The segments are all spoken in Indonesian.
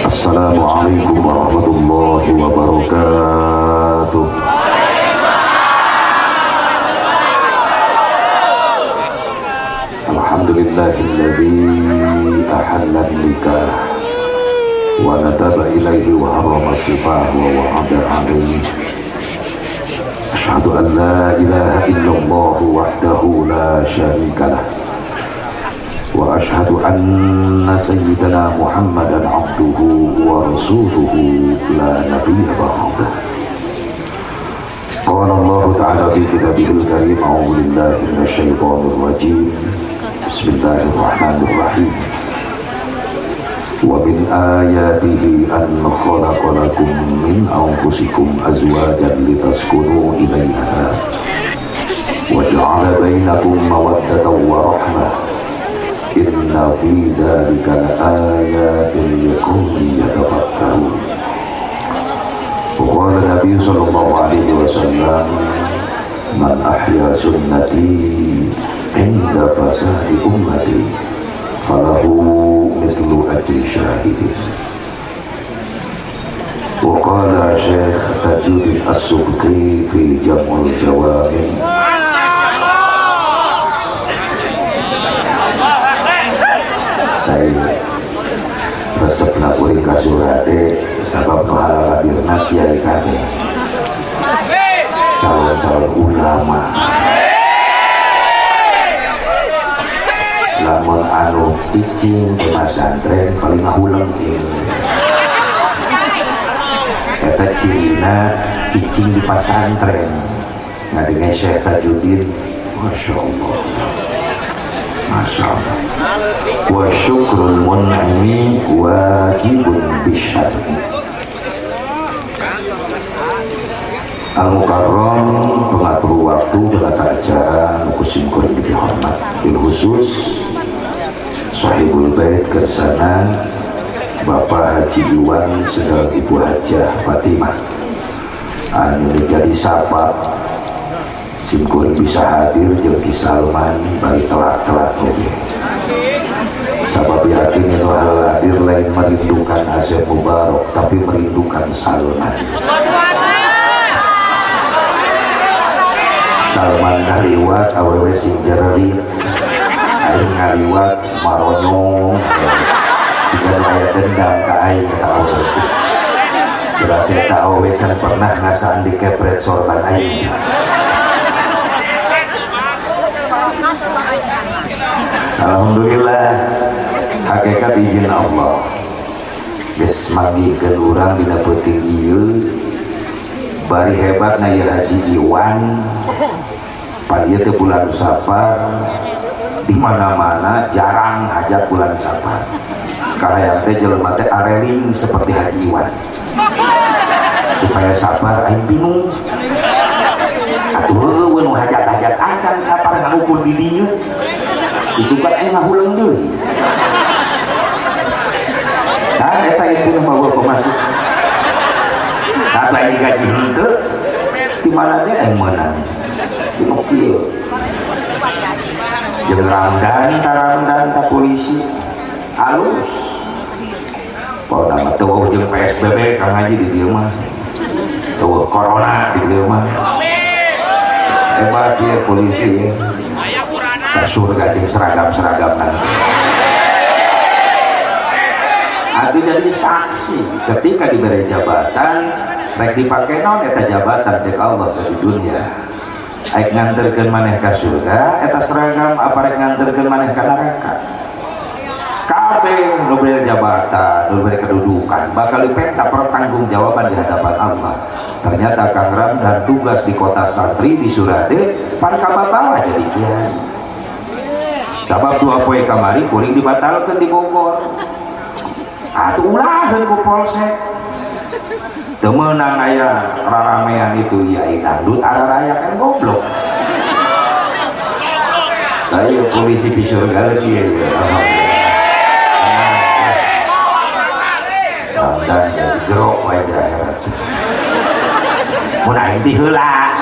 Assalamualaikum warahmatullahi wabarakatuh. Alhamdulillahilladzi ahalla nikah wa nadaba ilaihi wa harrama sifah wa wa'ada alaihi. Asyhadu an la ilaha illallah wahdahu la syarika lah wa asyhadu anna sayyidana Muhammadan abduhu wa rasuluhu la nabiyya ba'dah. Qala Allah ta'ala fi kitabihil karim, a'udzu billahi minasyaitonir rajim. Bismillahirrahmanirrahim. Wa min ayatihi an khalaqa lakum min anfusikum azwajan litaskunu ilaiha wa ja'ala bainakum mawaddatan wa rahmah. Inna fi dzalika laayatin liqaumin yatafakkarun. Qala Nabi sallallahu alaihi wasallam, man ahya sunnati inda fasadi ummati falahu mislu ajri syahidin. Wa qala Syekh Tajuddin As-Subki fi Jam'ul Jawami, resepna kuring kasurade sabab pahala hadirna kiai kade calon-calon ulama lamun anu cicing ke pesantren paling ngahuleng eta cirina cicing di pesantren ngadenge Syekh Tajuddin. Masya Allah, Masya Allah. Wa syukrul mun'imi wajibun bisyar'i. Al-Mukarram pengatur waktu penata acara nukusim kuring dihormat bil khusus sahibul bait kersana Bapak Haji Iwan sedang Ibu Hajah Fatimah anu jadi sapa sim kuring bisa hadir jeung Ki Salman bari telat-telat oge. Sabab yakin itu hal hadir lain merindukan Asep Mubarak tapi merindukan Salman. Salman ngaliwat awewe sing jereri aing ngaliwat maronyo sehingga aya dendam ka aing ka awewe. Berarti ka awewe can pernah ngasaan dikepret sorban aing. Alhamdulillah, hakikat izin Allah geus manggiikeun urang dina peuting ieu bari hebatna ieu Haji Iwan pan ieu teh bulan Safar di mana-mana jarang hajat bulan Safar kahayang teh jelema teh areling seperti Haji Iwan supaya Safar aing bingung atuh heueuh nu hajat-hajat acan Safar ngumpul di dieu disukat enak ulang deui. Nah, eta itu bawa pemasuk. Kata ini gaji henteu, di mana dia yang menang? Di kieu. Jeung ramdan ka polisi halus. Pokona mah teu jeung PSBB Kang Haji di dieu mah. Teu corona di dieu mah. Hebat dia polisi ya. Ke surga jeung seragam-seragam nanti. Abi jadi saksi ketika diberi jabatan rek dipake naon eta jabatan cek Allah di dunia. Aik nganterkeun maneh ka surga eta seragam apa rek nganterkeun maneh ka neraka. Kabeh nu beri jabatan, nu beri kedudukan bakal dipenta pertanggungjawaban di hadapan Allah. Ternyata Kang Ram dan tugas di kota santri di Surade pan kababawa jadi kiai. sabab 2 poe kamari kuring dibatalkan di Bogor. Atuh ulaheun ku polsek teu meunang aya raramean itu ya dangdut araraya kan goblok. Saya polisi di surga lagi ya. Dan jadi gerok wae di akhirat. Mun aing ti heula.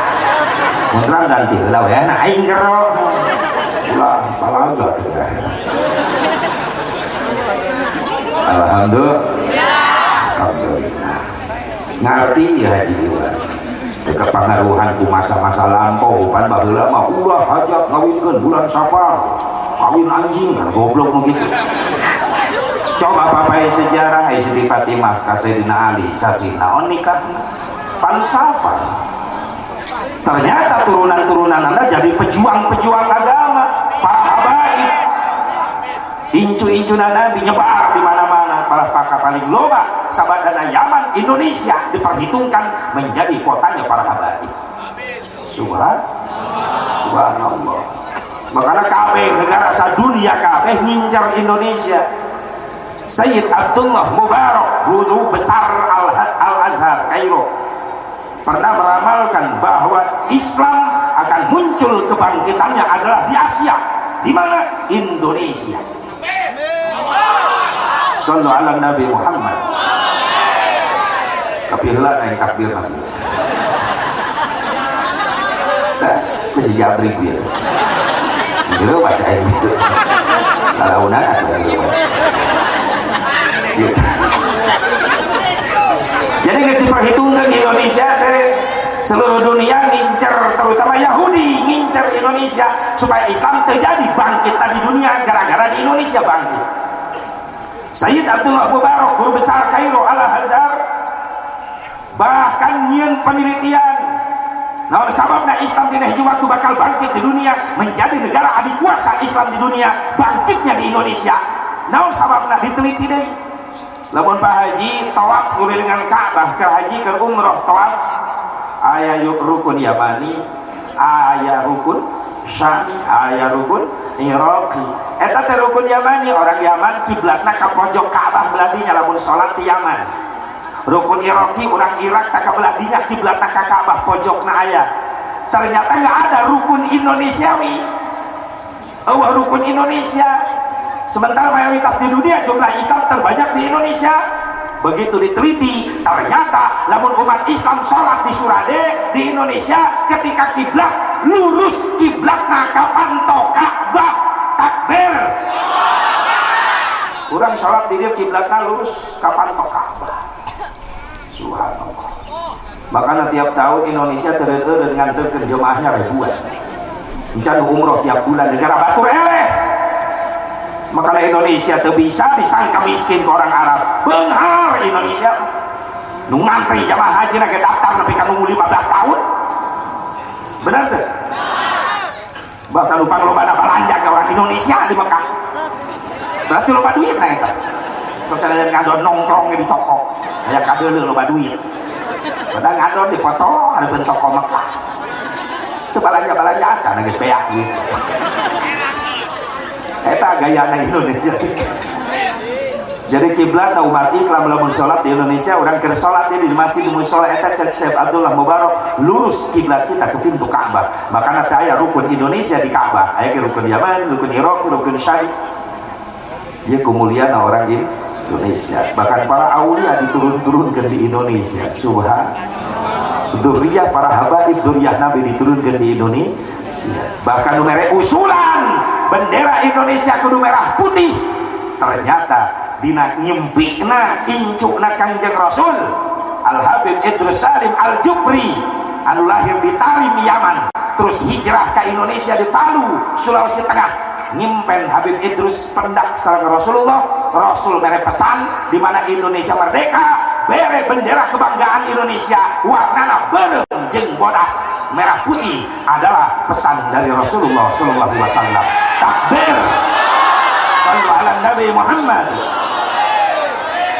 Mun terang dan ti heula we aing gerok. Ulah palaga di akhirat. Alhamdulillah. Ngerti ya Haji Iwan. Kepengaruhan ku masa-masa lampau kan baheula mah ulah hajat ngawinkeun bulan Safar. Kawin anjing kan goblok begitu. Coba papai sejarah Siti Fatimah ka Sayyidina Ali sasih naon nikah pan Safar. Ternyata turunan-turunan Anda jadi pejuang-pejuang agama, para habaib. Incu-incunan Nabi nyebar di mana-mana. Para pakar paling loba sabadana Yaman, Indonesia diperhitungkan menjadi kotanya para habaib. Subhanallah. Makanya kabeh negara sadunia kabeh ngincar Indonesia. Sayyid Abdullah Mubarak, guru besar Al-Azhar Kairo, pernah meramalkan bahwa Islam akan muncul kebangkitannya adalah di Asia. Di mana? Indonesia. Sallu ala Nabi Muhammad. Tapi heula naik takbir lagi. Nah, mesti jabrik dia. Gitu baca air itu. Kalau unang atau gitu. Jadi harus diperhitungkan Indonesia dari seluruh dunia ngincer, terutama Yahudi ngincer Indonesia supaya Islam terjadi bangkit di dunia gara-gara di Indonesia bangkit. Sayyid Abdullah Mubarak, guru besar Kairo Al-Azhar, bahkan nyian penelitian nah sababna Islam di hiji waktu bakal bangkit di dunia menjadi negara adikuasa Islam di dunia, bangkitnya di Indonesia. Nah sababna diteliti deh. Lamun Pak Haji tawaf ngelilingan Ka'bah, ke haji ke umroh tawaf aya rukun Yamani, aya rukun Syami, aya rukun Iraqi. Eta teh rukun Yamani, orang Yaman kiblatna ka pojok Ka'bah belah dinya lamun salat di Yaman. Rukun Iraqi orang Irak ka belah dinya kiblatna ka Ka'bah pojokna aya. Ternyata enggak ada rukun Indonesiawi. Rukun Indonesia. Sementara mayoritas di dunia jumlah Islam terbanyak di Indonesia. Begitu diteliti, ternyata lamun umat Islam sholat di Surade di Indonesia ketika kiblat lurus kiblatna ka panto Ka'bah, takbir. Kurang sholat di dia kiblatna lurus ka panto Ka'bah. Subhanallah. Makanya tiap tahun Indonesia tereueur dengan jemaahnya ribuan. Encan umroh tiap bulan negara batur eleh. Makanya Indonesia tuh bisa disangka miskin ke orang Arab. Benar Indonesia nu ngantri jamaah haji nage daftar nepi ka nunggu 15 tahun. Benar tuh? Bahkan lupa loba balanja ke orang Indonesia di Mekah. Berarti loba duit nah eta. Sok sadaya ngadon nongkrong di toko. Aya kadeuleu loba duit. Padahal ngadon di foto hareupeun toko Mekah. Itu balanja-balanja acan geus beak gitu. Eta gayana Indonesia. Jadi kiblat umat Islam lamun sholat di Indonesia orang keur sholat di masjid mushola eta cek Syekh Abdullah Mubarak lurus kiblat kita ke pintu Ka'bah. Makanya aya rukun Indonesia di Ka'bah. Aya rukun Yaman, rukun Irak, rukun Syari. Dia kemuliaan orang Indonesia. Bahkan para aulia diturun-turunkan di Indonesia. Subhan. Dzurriyyah para habaib dzurriyyah Nabi diturunkan di Indonesia. Bahkan numere usulan bendera Indonesia kudu merah putih. Ternyata dina nyimpikna incukna Kanjeng Rasul Al Habib Idrus Salim Al Jubri anu lahir di Tarim Yaman terus hijrah ke Indonesia di Palu Sulawesi Tengah nyimpen Habib Idrus pendak sareng Rasulullah. Rasul bere pesan di mana Indonesia merdeka bere bendera kebanggaan Indonesia warnana beureum jeung bodas merah putih adalah pesan dari Rasulullah sallallahu alaihi wasallam. Takbir. Sallu ala Nabi Muhammad.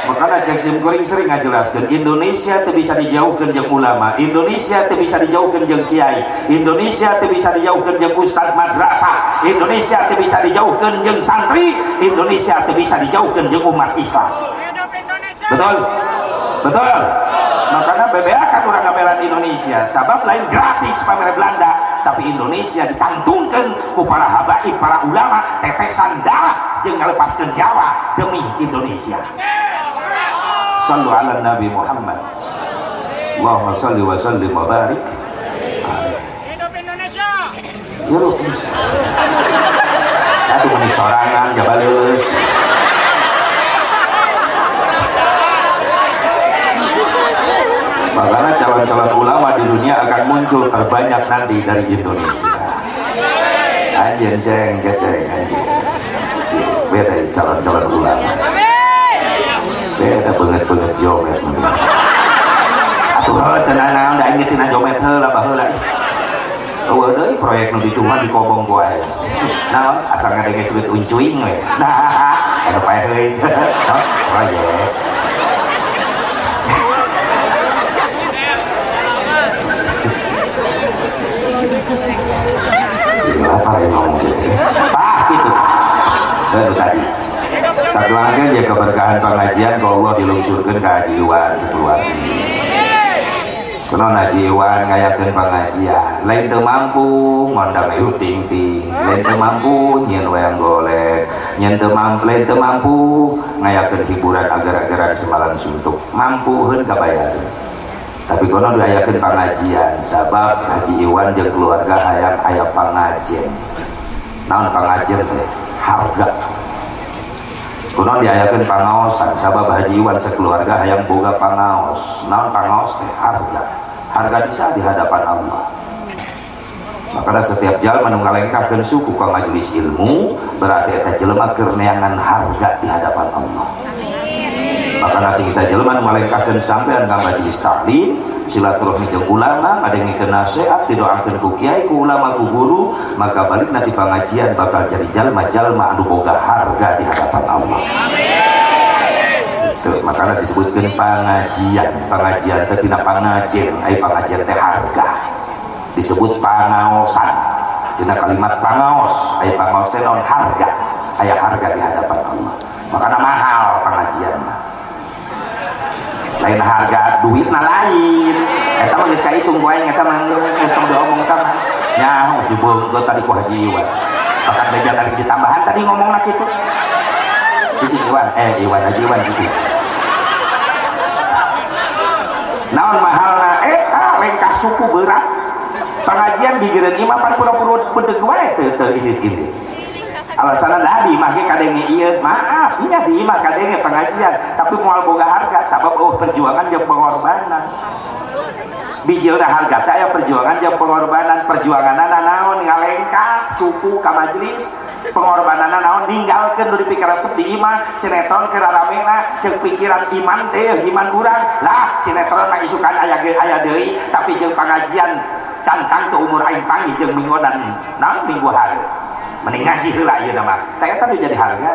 makanya cek simkuring sering ngajelaskan Indonesia teu bisa dijauhkeun jeung ulama, Indonesia teu bisa dijauhkeun jeung kiai, Indonesia teu bisa dijauhkeun jeung ustad madrasah, Indonesia teu bisa dijauhkeun jeung santri, Indonesia teu bisa dijauhkeun jeung umat Islam. Betul? Betul? Makanya BBA kan urang ngabelan Indonesia sabab lain gratis pamere Belanda, tapi Indonesia ditangtungkeun ku para habaib, para ulama, tetesan darah jeung ngalepaskeun nyawa demi Indonesia. Sallu ala Nabi Muhammad. Allahumma salli wa sallim wa barik. Hidup Indonesia. Ya lu please. Aduh meni sorangan jabaleus. Makanya calon-calon ulama di dunia akan muncul terbanyak nanti dari Indonesia. Anjing ceng keceng anjing. Beda calon-calon ulama. Beda banget jomet. Atuh tenang naon da ingetin jomet heula baheula. Eueuh deui proyek nu dituhan di kobong ku aya. Naon asal ngadenge sulit uncuing we. Nah, anu paeh euy. Proyek. Apa yang ngomong gitu gitu itu tadi saduangkan ya keberkahan pengajian kalau Allah dilungsurkan ke Haji Iwan sekeluarga karena Haji Iwan ngayakin pengajian lain teu mampu ngondang ayu ting-ting lain teu mampu nyen wayang golek nyen teu mampu ngayakin hiburan agar-agaran semalan suntuk mampu heun kabayareun. Tapi kono diayakeun pengajian sabab Haji Iwan jeung keluarga hayang aya pangajian. Naon pangajian teh? Harga. Kono diayakeun pangaosan sabab Haji Iwan sekeluarga hayang boga pangaos. Naon pangaos teh? Harga. Harga bisa di hadapan Allah. Makanya setiap jalma nu ngalengkahkeun suku ka majelis ilmu berarti eta jelema keur neangan harga di hadapan Allah. Maka nasi kisah jelema nu ngalengkahkeun sampean ka majelis taklim silaturahmi jeung ulama ngadengikeun nasihat didoakeun ku kiai ku ulama ku guru maka balik nanti pengajian bakal jadi jalma-jalma anu boga harga di hadapan Allah. Itu makanya disebutkeun pengajian teh tina pangajian ai pangajian teh harga disebut pangaosan tina kalimat pangaos ai pangaos teh naon harga aya harga di hadapan Allah makana mahal pengajian mah lain harga duit na lain eta mah geus kahitung ku aing eta mah geus tong diomong eta mah nya geus dibeungkeut tadi ku Haji Iwan bahkan beja lagi ditambahan tadi ngomongna kitu Cici Iwan Iwan Haji Iwan cici naon mahalna eta lengkah suku berat pengajian digereun imah pan pura-pura beudeg wae teu indit-indit alasan tadi mah ge kadenge ieu maaf nya di imah kadenge pengajian tapi moal boga harga sabab perjuangan jeung pengorbanan bijilna harga teh aya perjuangan jeung pengorbanan perjuanganna naon ngalengkah suku ka majelis pengorbananna naon ninggalkeun nu dipikir resep di imah sinetron keur ramena jeung pikiran iman teh iman urang lah sinetron mah isukan aya deui tapi jeung pengajian cantang teu umur aing panggih jeung minggonan naon minggu hari mending ngaji heula ieu mah teh eta jadi harga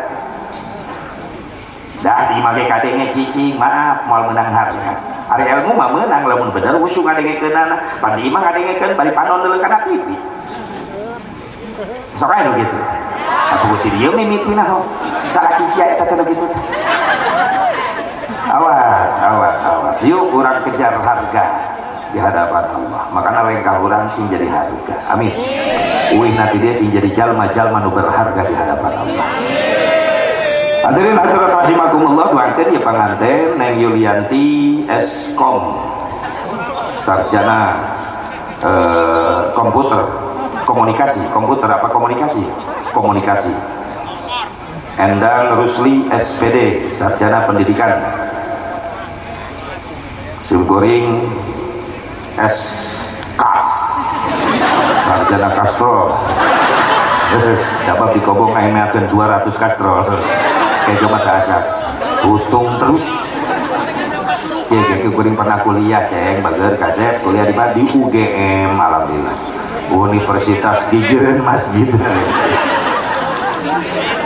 dah di mage kadenge cicing maaf moal menang harga ari ilmu mah meunang lamun bener usung ngadengekeunana pan di imah ngadengekeun bari panon deuleu kana TV sok aya nu kitu atuh ti dieu mimitina ho salaki sia eta teh kitu awas yuk urang kejar harga di hadapan Allah makanya lengkah urang sing jadi harga amin uih nanti dia sing jadi jalma-jalma nu berharga di hadapan Allah. Hadirin hadirat rahimakumullah doakeun ya panganten Neng Yulianti Eskom sarjana komunikasi Endang Rusli SPD sarjana pendidikan Simkuring Kas sarjana kastrol siapa di kobong ngayakeun 200 kastrol kayak coba asap utung terus kayak kuring pernah kuliah ceng bager kaset kuliah di UGM alhamdulillah Universitas Dijen Masjid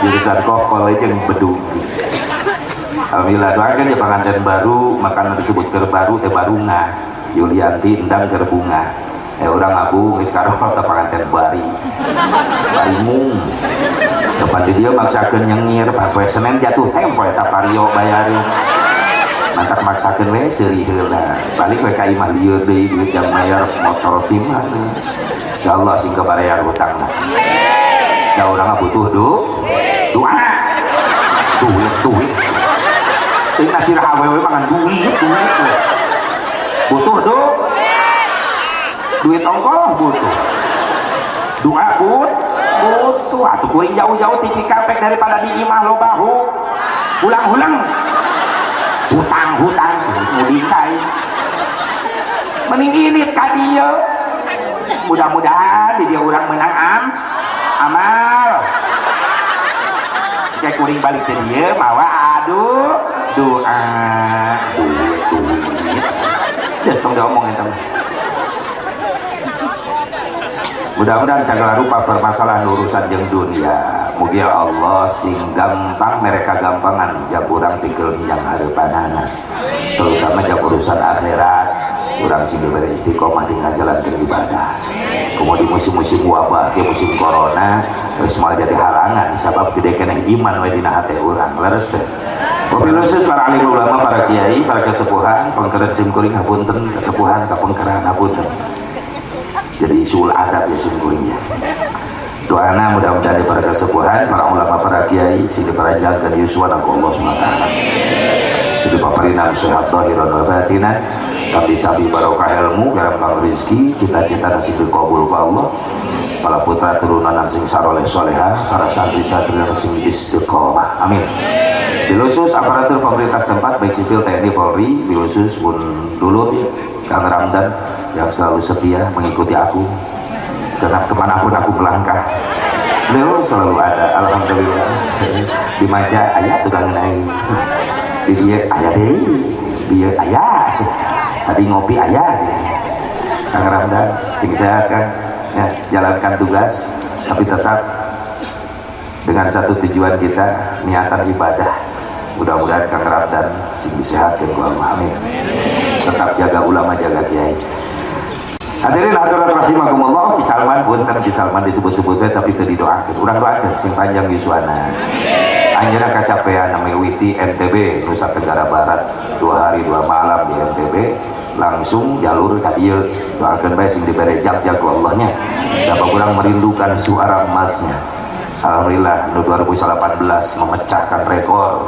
jurusan kokol aja yang bedung Alhamdulillah doakan ya pengantin baru, makanan disebut baru teh barunga. Yulianti endang bunga. Orang aku sekarang ke pengantin barimung. Depan dia maksakeun nyengir, poe Senin jatuh tempo eta pario bayarin. Mantap maksakeun we seuri heula. Balik we ka imah lieur deui duit yang bayar motor ti mana. Insyaallah sing kabarayar hutangna. Da urang butuh doa. Duit. Ting nasir awewe mangan duit. Butuh duit ongkos butuh. Doa butuh. Atuh kuring jauh-jauh ti Cikampek daripada di imah lo bahu. Ulang-ulang. Hutang semua dintai. Mending ini ka dieu. Mudah-mudahan di dia urang menang amal. Kayak kuring balik ke dia mawa aduh doa duit. Just tong diomongin teman. Mudah-mudahan segala rupa permasalahan urusan jeung dunia mugi Allah sing gampang mereka gampangan jak urang tinggal yang hareupanana terutama jak urusan akhirat urang sing diberi istiqomah di ngajalankeun ibadah. Kemudian musim-musim wabah ke musim corona geus moal jadi halangan sabab gede keneh iman we dina hate urang leres teh. Wabillahi para alim ulama, para kiai, para kesepuhan, pangkeureun simkuring hapunten, kesepuhan kapengkerahan hapunten. Jadi sul adab ya simkuringnya. Doana mudah-mudahan para kesepuhan, para ulama, para kiai sing diparanjangkeun yuswa ku Allah Subhanahu wa taala. Sing dipaparinan sehat zahiran wa batinan, tapi barokah ilmu, gampang rezeki, cita-cita sing dikabul ku Allah. Para putra turunan sing saleh salehah, para santri-santri sing istiqomah. Amin. Bilusus aparatur pemerintah setempat baik sipil TNI Polri, bilusus pun dulu Kang Ramdan yang selalu setia mengikuti aku karena kemanapun aku melangkah beliau selalu ada. Alhamdulillah di Maja ayah tukang naik di dia ayah deh dia ayah tadi ngopi ayah Kang Ramdan sing sehat kan ya, jalankan tugas tapi tetap dengan satu tujuan kita niatan ibadah. Mudah-mudahan Kang Ramdan sing sehat ya Allah amin. Tetap jaga ulama, jaga kiai. Hadirin hadirat rahimakumullah, kisalman punten kisalman disebut-sebut tapi teu didoakeun. Urang doakeun sing panjang yuswana. Anjeunna kacapean mewiti NTB Nusa Tenggara Barat 2 hari 2 malam di NTB langsung jalur ka dieu. Doakeun bae sing dibere jag-jag ku Allahnya. Sabab urang merindukan suara emasnya. Alhamdulillah 2018 memecahkan rekor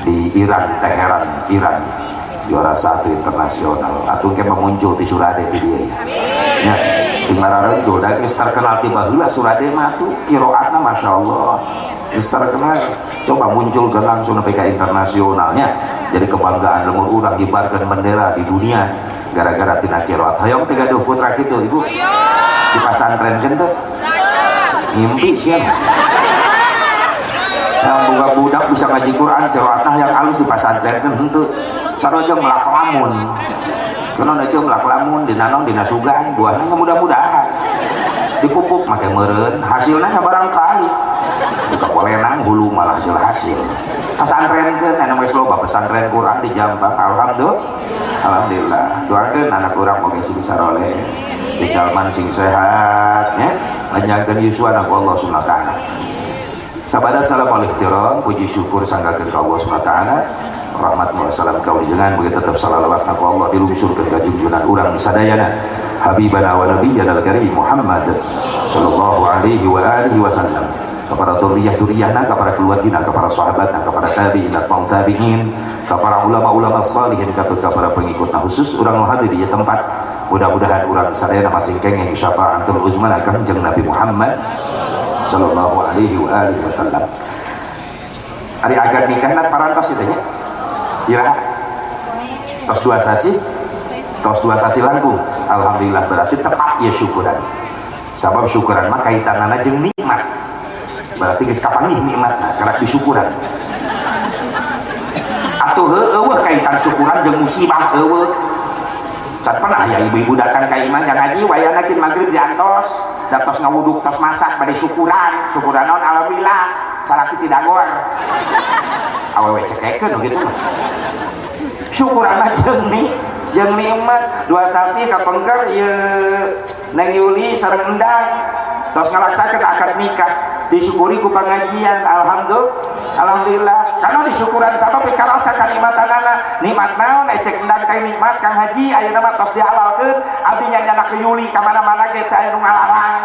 di Iran, Iran juara 1 internasional. Atuh ke muncul di Surade di dia ya sing ngararejo da geus terkenal ti baheula Surade mah tuh kiroatna masyaallah geus terkenal coba muncul ke langsung sampai ke internasionalnya jadi kebanggaan lemur urang kibarkeun bendera di dunia gara-gara tina kiroat. Hayong teh gaduh putra kitu ibu di pasantrenkeun teh ngimpi sia yang buka budak bisa ngaji Quran kiroatna yang halus di pasantrenkeun henteu sarojo melak lamun karena najo melak lamun dina naon dina sugan buahnya mudah-mudahan dipupuk make meureun hasilna barangkali buka polenang hulu malah hasil pasantrenkeun anu geus loba pesantren Quran di Jampang. Alhamdulillah doakeun anak urang oge sing saroleh di Salman sing sehat nya panjangkeun yuswana ku Allah Subhanahu wa taala. Sabada salam alaikum puji syukur sanggakeun ka Allah Subhanahu wa taala. Rahmat wa salam kau jangan begitu tetap salawasna ku Allah dilungsurkeun ka junjungan urang sadayana habibana wa nabiyyana al-karim Muhammad sallallahu alaihi wa alihi wasallam kepada dzurriyyah-dzurriyyahna, kepada keluargina, kepada sahabatna, kepada tabi'in dan tabi'in, kepada ulama-ulama salihin, kepada pengikutna khusus urang hadir di tempat. Mudah-mudahan urang sadayana masing kenging syafaatul uzma akan jeung Nabi Muhammad sallallahu alaihi wa alihi wasallam. Ari agak nikahna parantos itu nya. Ira tos 2 sasi langkung. Alhamdulillah berarti tepat ya syukuran. Sabab syukuran mah kaitanana jeung nikmat. Berarti geus kapanggih nikmatna karena disyukuran. Atuh eueuh kaitan syukuran jeung musibah eueuh. Can pernah ya ibu-ibu datang ka imah yang ngaji wayana kin magrib diantos, datos ngawuduk tos masak bade syukuran naon alhamdulillah. salaki tidak goar awewe cekekeun gitu mah syukuran mah jeung nikmat dua sasi kapengker ieu Neng Yuli sareng endang tos ngalaksakeun akad nikah disyukuri ku pengajian alhamdulillah karena disyukuran sabab geus karasa kalimatanana nikmat naon ecek endang teh nikmat Kang Haji ayeuna mah tos dihalalkeun abdi nyanyana ke Yuli ka mana-mana ge teh aya nu ngalarang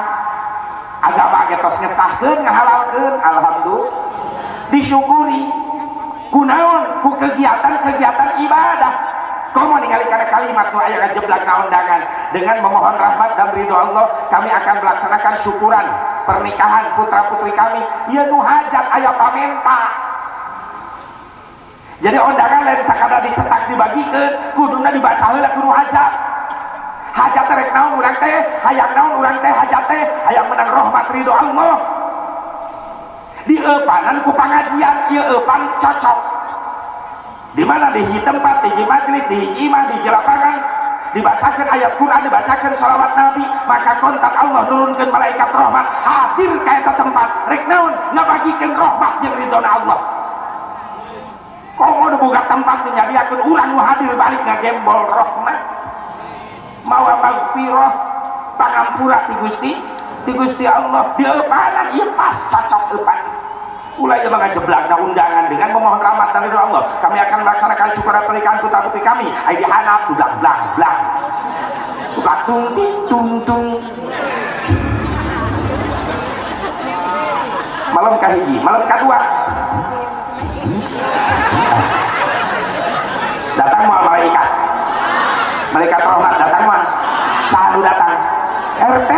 agama ge tos ngesahkeun ngahalalkeun alhamdulillah disyukuri kunaon ku kegiatan ibadah komo ningali kana kalimat nu aya ngajeblak na undangan dengan memohon rahmat dan ridho Allah kami akan melaksanakan syukuran pernikahan putra putri kami ieu nu hajat aya pamenta jadi undangan lain sakadar dicetak dibagikeun kuduna dibaca heula ku nu hajat rek naon urang teh hayang naon urang teh hajat teh hayang menang rahmat ridho Allah dieupanan ku pangajian ieu eupan cocok di mana di tempat, di majlis, di hiji imah, di lapangan dibacakan ayat Quran, dibacakan salawat Nabi maka kontak Allah turunkan malaikat rahmat hadir ke eta tempat rek naon ngabagikeun rahmat jeung ridona Allah komo nu boga tempat nyadiakeun urang nu hadir balik ngagembol rahmat mawa magfirah pangampura ti Gusti Allah dieupanan ieu pas cocok eupan mulai yang mengajeblakna undangan dengan memohon rahmat dari Allah kami akan melaksanakan syukuran pernikahan putra putri kami ai dihanap dudak blang dudak tung malam kahiji malam kedua datang mau malaikat rahmat datang mah saha datang RT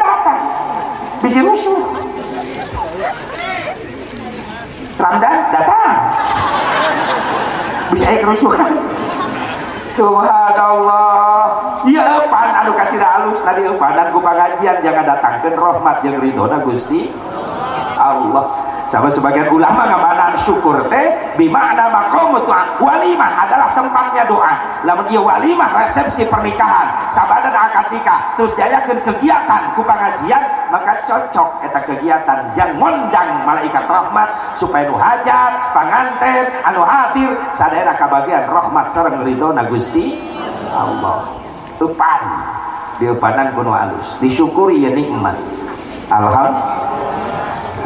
datang bisi rusuh Ramdan datang bisa kerusuhan subhanallah ya pan anu kacira alus tadi eupanan ku pengajian jangan datangkeun rahmat jeung ridona Gusti Allah sama sebagian ulama ngamanan syukur teh bimakna maqamut walimah adalah tempatnya doa lamun ieu walimah resepsi pernikahan sabada akad nikah terus diayakeun kegiatan ku pengajian maka cocok eta kegiatan jang ngondang malaikat rahmat supaya nu hajat panganten anu hadir sadaya kabagian rahmat sareng ridona Gusti Allah eupan dieupanan kuno alus disyukuri ya nikmat alhamdulillah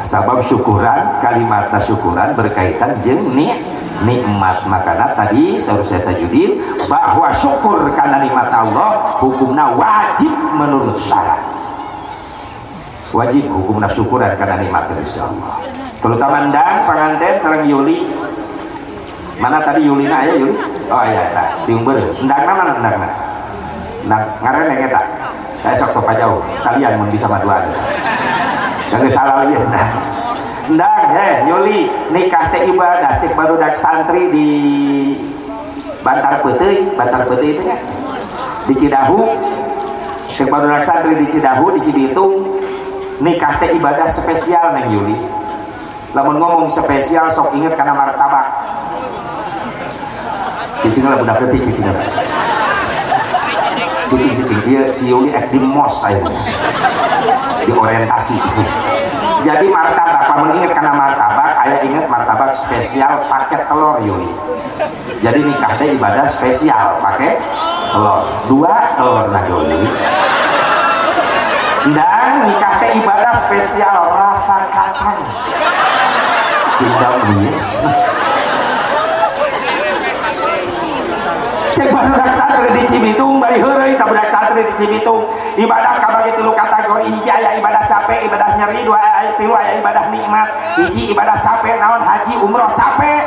sabab syukuran kalimat syukuran berkaitan jeung nikmat makana tadi saya tajudin bahwa syukur karena nikmat Allah hukumna wajib menurut syarat wajib hukumna syukuran karena nikmat insyaallah terutama ndang panganten sareng Yuli mana tadi Yulina aya Yuli oh iya eta diumbeureuh ndangna mana ndangna ngaranna eta saya sok topa jauh kalian mun bisa maduan yang salah lihat ndang Yuli nikah teh ibadah cek barudak santri di Bantar Peuteui itu ya di Cidahu cek barudak santri di Cidahu di Cibitung nikah teh ibadah spesial neng Yuli lamun ngomong spesial sok inget karena martabak cicing lah budak detik cicing dia si Yuli di mos saya di orientasi jadi martabak kamu ingat karena martabak ayah ingat martabak spesial pakai telur Yuli jadi nikah teh ibadah spesial pakai telur 2 telur nah Yuli dan nikah teh ibadah spesial rasa kacang sudah bias cek barudak santri di Cibitung bari heureuy ka budak santri di Cibitung ibadah kabagi 3 kategori hiji aya ibadah capek ibadah nyeri 2 aya ibadah nikmat hiji ibadah capek naon haji umroh capek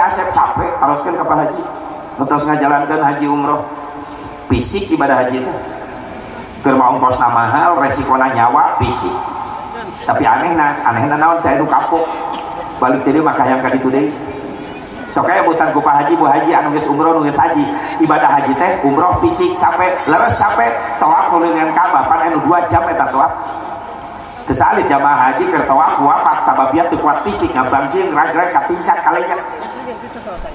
asep capek teruskeun ka haji terus ngajalankeun haji umroh fisik ibadah haji teh keur mau ongkosna mahal resikona nyawa fisik tapi anehna naon teh anu kapok balik teh mah hayang ka ditu deui sok aya butan ku Pak Haji Bu Haji anu geus umroh anu geus haji ibadah haji teh umroh fisik capek leres capek tawaf keliling Ka'bah pan anu 2 jam eta tawaf teu salit jamaah haji keur tawaf wafat sababiat teu kuat fisik ngabangkeun ngrag-ngrag ka pincak kalenya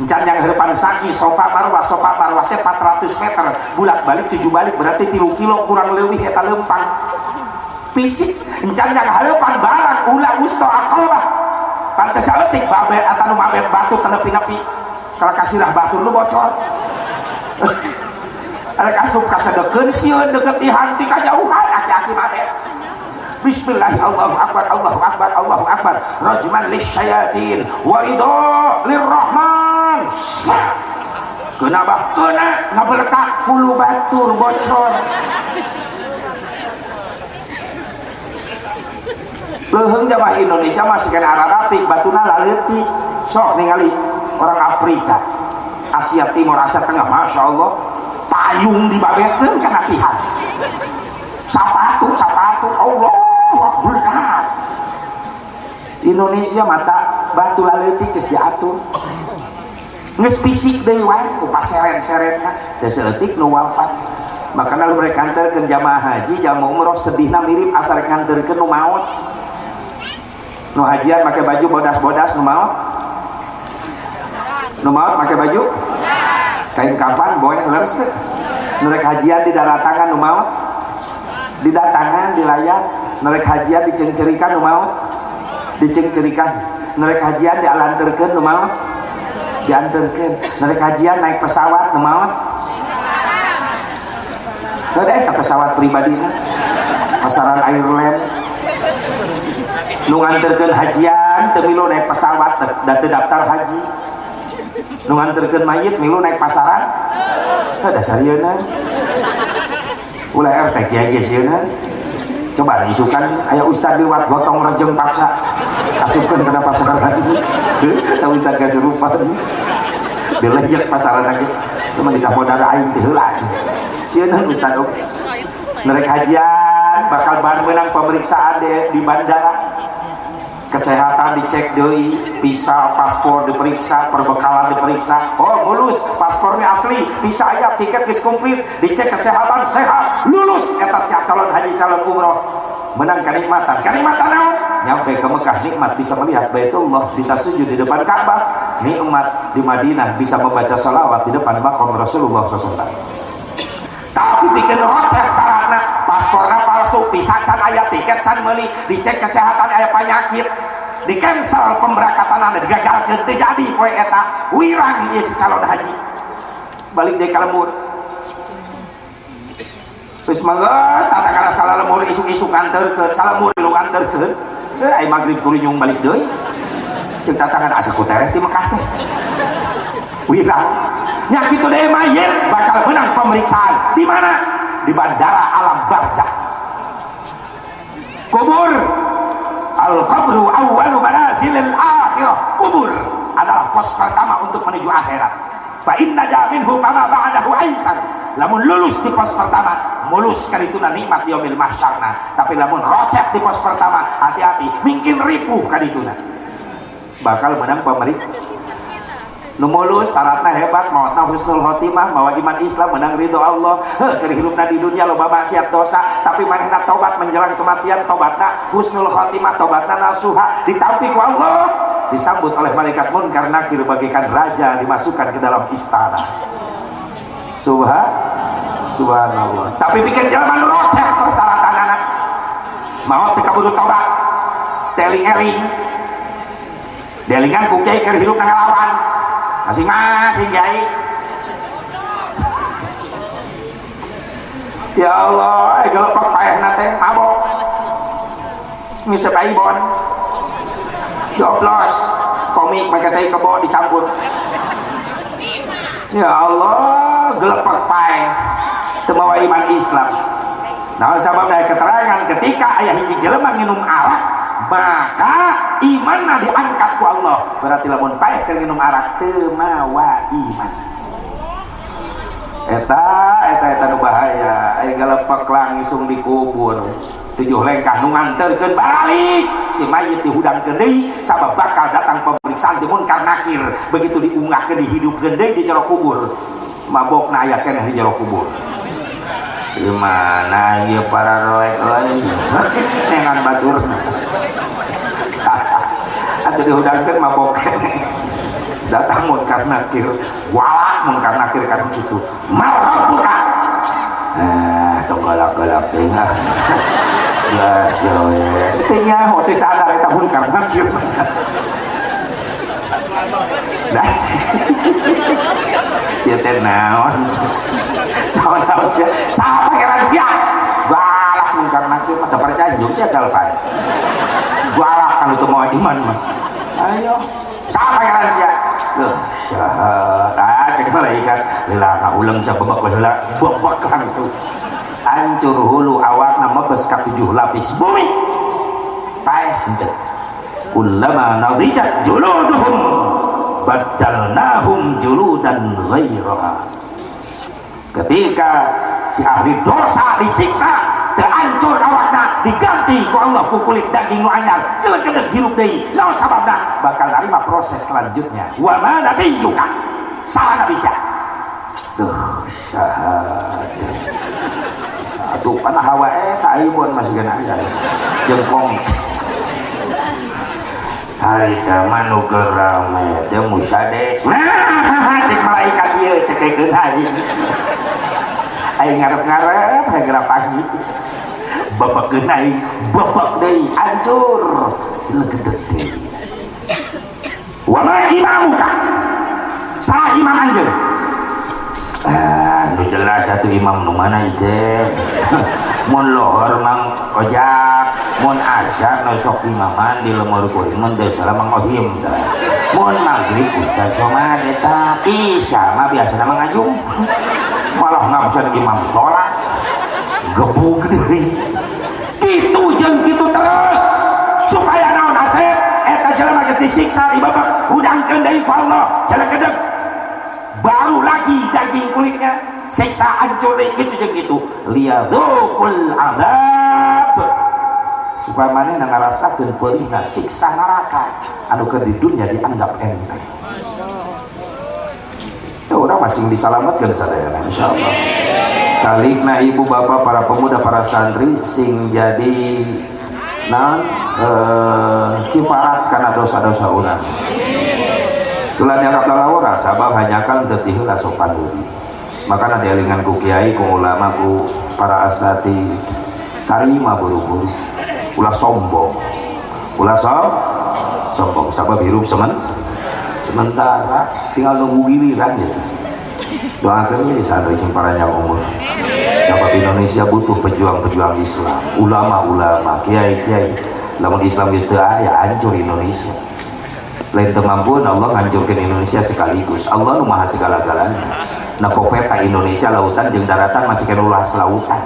encan yang heurepan saki sofa marwah teh 400 meter bulak balik 7 balik berarti 3 kilo kurang leuwih eta leumpang fisik encan yang heurepan barang ulah mustaqabah pantes saeutik babet atau mabet batu tenepi-nepi kalau kasihlah batu lu bocor ada kasup kasadekeun sieun deket di hanti kajauhan aki-aki mabet Bismillahirrahmanirrahim Allahu Akbar Allahu Akbar rajman lisyayatin wa ridha lirrahman kenapa kena ngabeletak hulu batur bocor leuheung jamaah Indonesia masih kena ararapik batuna laleutik sok ningali orang Afrika Asia Timur Asia Tengah Masya Allah payung dibabetkeun kana tihan sapatu Allah benar Indonesia mata batu laleutik geus diatur geus fisik deui wae ku paseren-serenna teu saeutik nu wafat makana lu rek kanterkeun jamaah haji jamaah umroh sedihna mirip asa rek kanterkeun nu maot nu hajian make baju bodas-bodas nu maot make baju kain kafan boy lers nu rek hajian di daratangan nu maot didatangan dilayat nerek hajian dicengcerikan nu maot dicengcerikan nerek hajian dialanterkeun nu maot dianterkeun nerek hajian naik pesawat nu maot teu ka pesawat pribadina pasaran Airlines nu nganterkeun hajian teu milu naik pesawat teu daftar haji nu nganterkeun mayit milu naik pasaran ada sarieuna ulah RT kiai geus sieuna coba isukan aya ustad liwat gotong rejeng paksa asupkeun kana pasaran tah ustad kasurupan dilejek pasaran lagi cuma di kapodar aing teh heula sieuna ustad nerek hajian bakal bahan menang pemeriksaan di bandara kesehatan dicek deui visa paspor diperiksa perbekalan diperiksa oh mulus paspornya asli visa aya tiket geus komplit dicek kesehatan sehat lulus eta sia calon haji calon umroh menang kenikmatan naon nyampe ke Mekah nikmat bisa melihat Baitullah bisa sujud di depan Ka'bah nikmat di Madinah bisa membaca salawat di depan makam Rasulullah SAW tapi bikin rocet syaratna pasporna palsu visa can aya tiket can meuli dicek kesehatan aya penyakit di cancel pemberangkatan digagalkeun teu jadi poe eta wirang ieu calon haji balik deui ka lembur geus manggeus tata kana salah lembur isuk-isuk nganterkeun salemur lu nganterkeun ai magrib kulinyung balik deui ceuk tatangan asa ku tereh ti Mekah teh wirang nya kitu deui mayit bakal menang pemeriksaan di mana di bandara alam barzakh kubur al-qabru awwalu manazilil akhirah kubur adalah pos pertama untuk menuju akhirat fa inna jaminhu fama ba'dahu aisan lamun lulus di pos pertama mulus kadituna nikmat di yaumil mahsyarna tapi lamun rocet di pos pertama hati-hati mungkin ripuh kadituna bakal menang pemeriksaan nu mulus syaratna hebat maotna husnul khotimah mawa iman Islam menang ridho Allah keur hirupna di dunia loba maksiat dosa tapi manehna tobat menjelang kematian tobatna husnul khotimah tobatna nasuha ditampi ku Allah disambut oleh malaikat munkar nakir bagaikan raja dimasukkan ke dalam istana subhanallah tapi pikir jelema nu rocet persyaratanana maot teu kaburu tobat teling-eling delingan ku kiai keur hirup ngalawan masing-masing kiai ya Allah gelepek paehna teh mabok ngisep aibon joblos komik make teh kebo dicampur ya Allah gelepek paeh teu mawa iman Islam nah sababna keterangan ketika aya hiji jelema nginum arak maka imanna diangkat ku Allah berarti lamun paeh keur nginum arak teu mawa iman eta nu bahaya aya galepek langsung dikubur 7 lengkah nu nganterkeun balik si mayit dihudangkeun deui sabab bakal datang pemeriksaan teu munkar nakir begitu diunggahkeun dihidupkeun deui di jero kubur mabokna aya keneh di jero kubur gimana ya para roek dengan batur atau dihudangkan mabok datang munkar nakir walak munkar nakir kan gitu marah buka tong galak-galak tengah Jelas ya we. Tanya hotel sadar eta pun karena kieu. Dah. Ya teh naon. Naon sia. Saha pangeran sia? Balak mun karena kieu mah teu percaya jeung sia galpae. Balak kan itu mau iman mah. Ayo. Saha pangeran sia? Saha. Cek malaikat. Lila ulang sa babak heula, babak langsung. Hancur hulu awakna mebes ka 7 lapis bumi. Paeh henteu. Kullama nadijat juluduhum badalnahum juludan ghairaha. Ketika si ahli dosa disiksa, hancur awakna diganti ku Allah ku kulit daging nu anyar, celegedeg hirup deui. Naon sababna? Bakal narima proses selanjutnya. Wa ma nabiyyuka? Saha nabi sia? Syahadat. Aduh panah hawa eta ayeuna masih gana aya. Jengkong. Hari manu gerame teh musade. Nah, cek malaikat ieu cekekeun aing. Aing ngarep-ngarep hagera pagi. Babakeun aing, babak deui hancur. Celegedeg deui. Wa ma imamuka? Saha imam anjeun? Itu jelas satu imam nu mana ije. Mun lohor mang ojak, mun asar nu sok imaman di lemur kuring mun teu salah mang ohim tah. Mun magrib ustaz somad eta, isya mah biasana mah ngajung. Malah ngabsen imam salat. Gebug deui. Kitu jeung kitu terus supaya naon asep eta jelema geus disiksa di babak hudangkeun deui ku Allah celegedeg. Baru lagi daging kulitnya siksa hancur gitu jeung gitu liyadzuqul adzab supaya manehna ngarasakeun peurihna siksa neraka anu keur di dunia dianggap enteng. Tuh urang masih disalametkeun sadayana insyaallah. Calikna ibu bapak para pemuda para santri sing jadi kifarat kana dosa-dosa urang. Tulan yang kaplalawara sabab hanyakan detik heula sopan deui. Makana dielingan ku kiai, ku ulama, ku para asati tarima buru-buru. Ulah sombong. Ulah sombong sabab hirup sementara tinggal nunggu giliran gitu. Doakeun we santri sing paranjang umur. Sabab Indonesia butuh pejuang-pejuang Islam, ulama-ulama, kiai-kiai. Lamun Islam geus teu aya hancur Indonesia. Lain kemampuan Allah ngancurkan Indonesia sekaligus. Allah nu maha segala-galanya. Nah peta Indonesia lautan jeung daratan masih kena ulas lautan.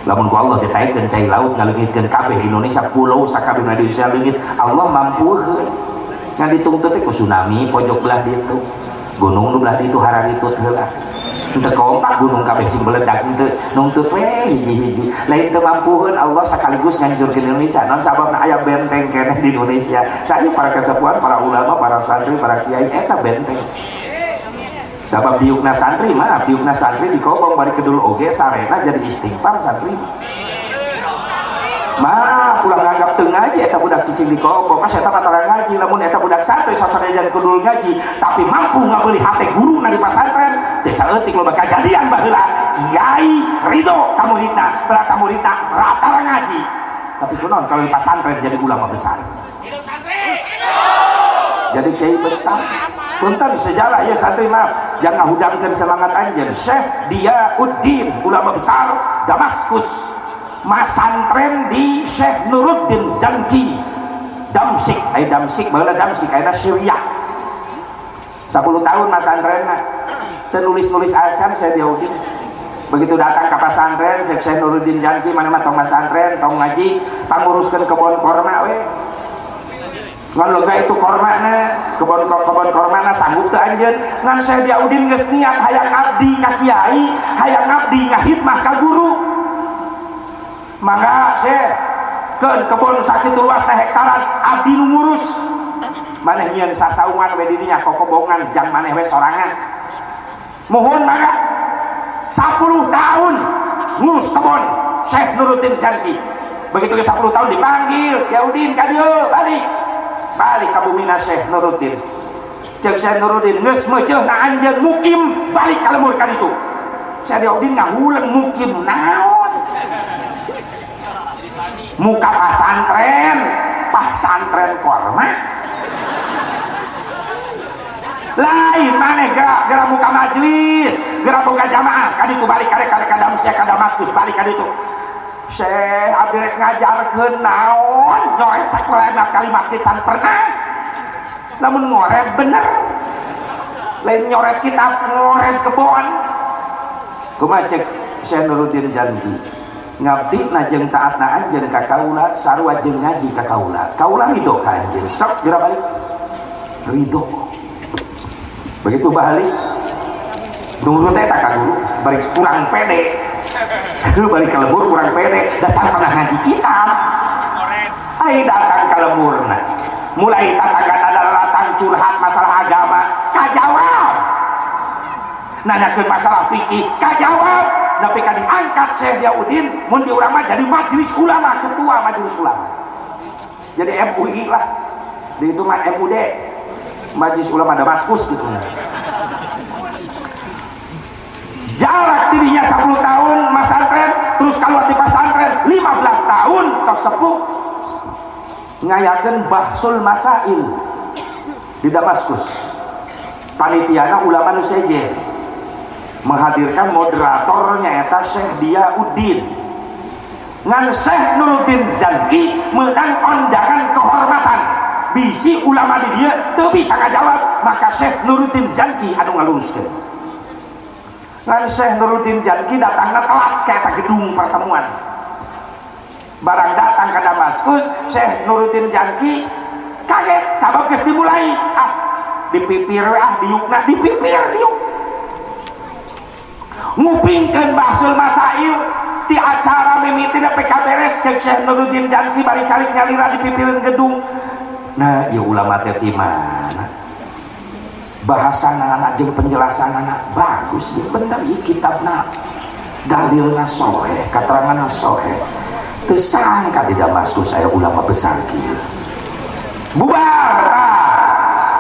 Lamun ku Allah ditaikeun cai laut ngaleungitkeun kabeh Indonesia pulau sakabehna Indonesia leungit. Allah mampuheun. Ngan ditungtut teh ku tsunami pojok belah ditu. Gunung nu belah ditu hararitut heula. Teu kompak gunung kabeh sing meledak teu nungtut we hiji-hiji. Lain teu mampuheun Allah sekaligus ngancurkeun Indonesia. Naon sababna aya benteng keneh di Indonesia. Sayu para kasepuhan, para ulama, para santri, para kiai eta benteng. Sabab diukna santri mah, diukna santri dikobong bari kedul oge sarena jadi istighfar santri. Mah pulang nganggap teu ngaji eta budak cicing dikobong. Kan eta mah ngaji, lamun eta budak santri sosana kedul ngaji, tapi mampu ngabeuli hate guru na di pasantren. Teu saeutik loba kajadian baheula. Kiai ridho ka muridna, berata muridna rata ngaji. Tapi kunaon kalau di pasantren jadi ulama besar. Hidup santri. Jadi kiai besar. Punten sejarah ya santri maaf, yang ngahudangkeun semangat anjeun Syekh Diyauddin ulama besar Damaskus. Masantren di Syekh Nuruddin Zanki Damsik, Damsik baheula Damsik ayeuna Syria. 10 tahun masantrenna. Teu nulis-nulis acan Syekh Diyauddin. Begitu datang ke pesantren cek Syekh Nuruddin Zanki mana mah tong masantren, tong ngaji, panguruskeun kebon korma we. Ngan lega itu kormana, kebon kormana sanggup teu anjeun. Ngan Syekh Diyauddin geus niat hayang abdi ka kiai, hayang abdi ngahidmah ka guru. Mangga Syekh keun kebon sakitu luas teh hektaran abdi nu ngurus. Maneh nyieun sasaungan we di dinya kokobongan jang maneh we sorangan. Mohon mangga 10 tahun ngurus kebon Syekh Nuruddin Zanki. Begitu ke 10 tahun dipanggil, Yaudin ka dieu balik ka bumina Syekh Nuruddin. Cek Syekh Nuruddin geus meuceuna anjeun mukim balik ka lemur ka ditu. Syekh Yaudin ngahuleung mukim naon? muka pasantren korma lain maneh gerak muka majelis gerak boga jamaah kaditu balik karek ka Damaskus balik kaditu Syekh abdi rek ngajarkeun naon nyoret sakuliah kalimat teh can pernah lamun ngoret bener lain nyoret kitab ngoret kebon kumaha cek Syekh Nuruddin Janti ngabdi na jeung taatna anjeun ka kaula sarua jeung ngaji ka kaula ridho ka anjeun sok geura balik ridho begitu balik nurut eta ka guru bari kurang pede balik ke lembur kurang pede datang pernah ngaji kitab ai datang ke lemburna mulai tatangkan datang curhat masalah agama kajawab nanyakeun masalah fikih kajawab tapi kan diangkat Syekh Diyaudin mun di urang mah jadi majelis ulama ketua majelis ulama jadi MUI lah di itu mah MUD Majelis Ulama Damaskus gitu jarak dirinya 10 tahun pesantren terus kalau di pesantren 15 tahun tersepuh ngayakeun bahsul masail di Damaskus panitiana ulama nu sejen menghadirkan moderatornya eta Syekh Diyaudin ngan Syekh Nuruddin Zanki menang undangan kehormatan bisi ulama di dia teu bisa ngajawab maka Syekh Nuruddin Zanki anu ngaluruskeun ngan Syekh Nuruddin Janki datangna telat ke eta gedung pertemuan barang datang ke Damaskus Syekh Nuruddin Janki kaget sabab geus dimulai dipipir diukna dipipir diuk ngupingkeun bahsul masail di acara mimiti nepi ka beres cek Syekh Nuruddin Janki bari calik nyalira dipipireun gedung nah ieu ulama teh ti mana bahasa anak jeung penjelasan anak bagus bener ieu kitabna dalilna soeh kateranganna soeh teu sangka di Damaskus aya ulama besar kieu bubar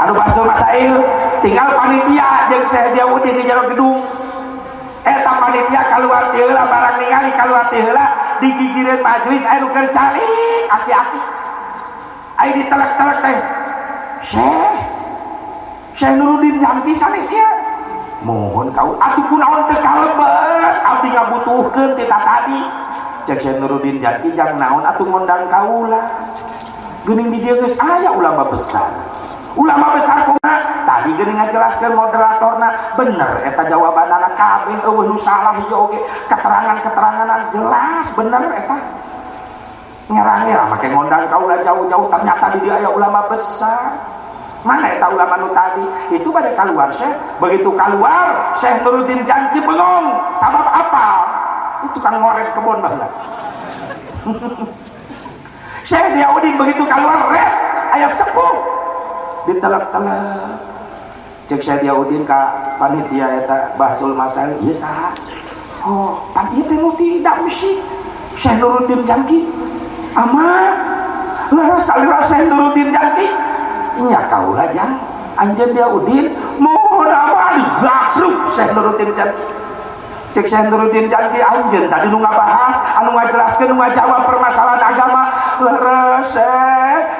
anu bahsul masail tinggal panitia jeung Syekh Diyaudin di jero gedung eta panitia kaluar ti heula barang ningali kaluar ti heula digigireun majelis aya nu keur calik aki-aki aya ditelek-telek teh Syekh Nuruddin Janti sanes ya mohon kau atuh kunaon teu kalebet abdi ngabutuhkeun ti tadi cek Syekh Nuruddin Janti jang naon atuh ngondang kaula geuning di dieu geus aya ulama besar kumaha tadi geuning ngajelaskeun moderatorna bener eta jawabanana kabeh eueuh nu salah hijau oge keterangan-keterangan jelas bener eta ngerang-ngerang make ngondang kaula jauh-jauh ternyata di dieu aya ulama besar mana eta ulama nu tadi itu pada keluar Syekh begitu keluar Syekh Nuruddin Janti bengong sabab apa itu kan ngoret kebon baheula Syekh Diyaudin begitu keluar aya sepuh ditelek-telek cek Syekh Diyaudin ka panitia eta bahsul masail ieu saha panitia nu tidak misi Syekh Nuruddin Janti ama laras salira Syekh Nuruddin Janti nya kaula jang anjeun Diyaudin mohon amali gabruk Syekh Nuruddin Janti cek Syekh Nuruddin Janti anjeun tadi nu ngabahas anu ngajelaskeun nu ngajawab permasalahan agama leres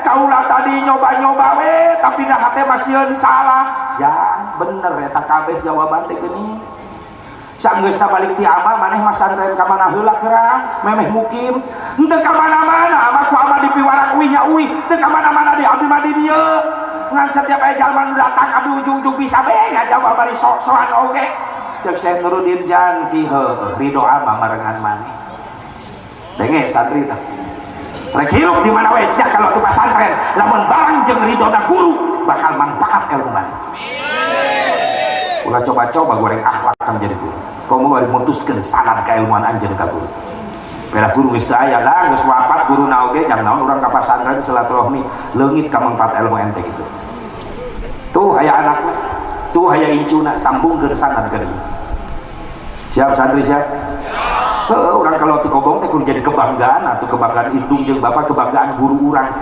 kaula tadi nyoba-nyoba we tapi dah hate masieun salah jang bener eta kabeh jawaban teh geuning sanggeusna balik ti ama maneh masantren ka mana heula kera memeh mukim henteu ka mana-mana ama ku ama di piwarak uwi nya uwi teu ka mana-mana di abdi mah di dieu ngan setiap aya jalma nu datang adu ujung-ujung bisa bae ngajawab bari sok-sokan oge cek Syekh Nuruddin Janti heuh ridho ama marengan maneh denge santri tah rek hirup di mana we sia kalau tu pasantren lamun barang jeung ridona guru bakal manfaat ilmu maneh ulah coba-coba goreng akhlak kan jadi guru komo bari mutuskeun sanad kailmuan anjeun ka guru bela guru geus teu aya lah geus wafat guruna oge jang naon urang ka pasantren silaturahmi leungit ka manfaat ilmu ente gitu tuh aya anakna tuh aya incuna sambungkeun sanad ka dieu siap santri siap orang kalau ti kobong teh kudu jadi kebanggaan atau kebanggaan indung jeung bapak kebanggaan guru urang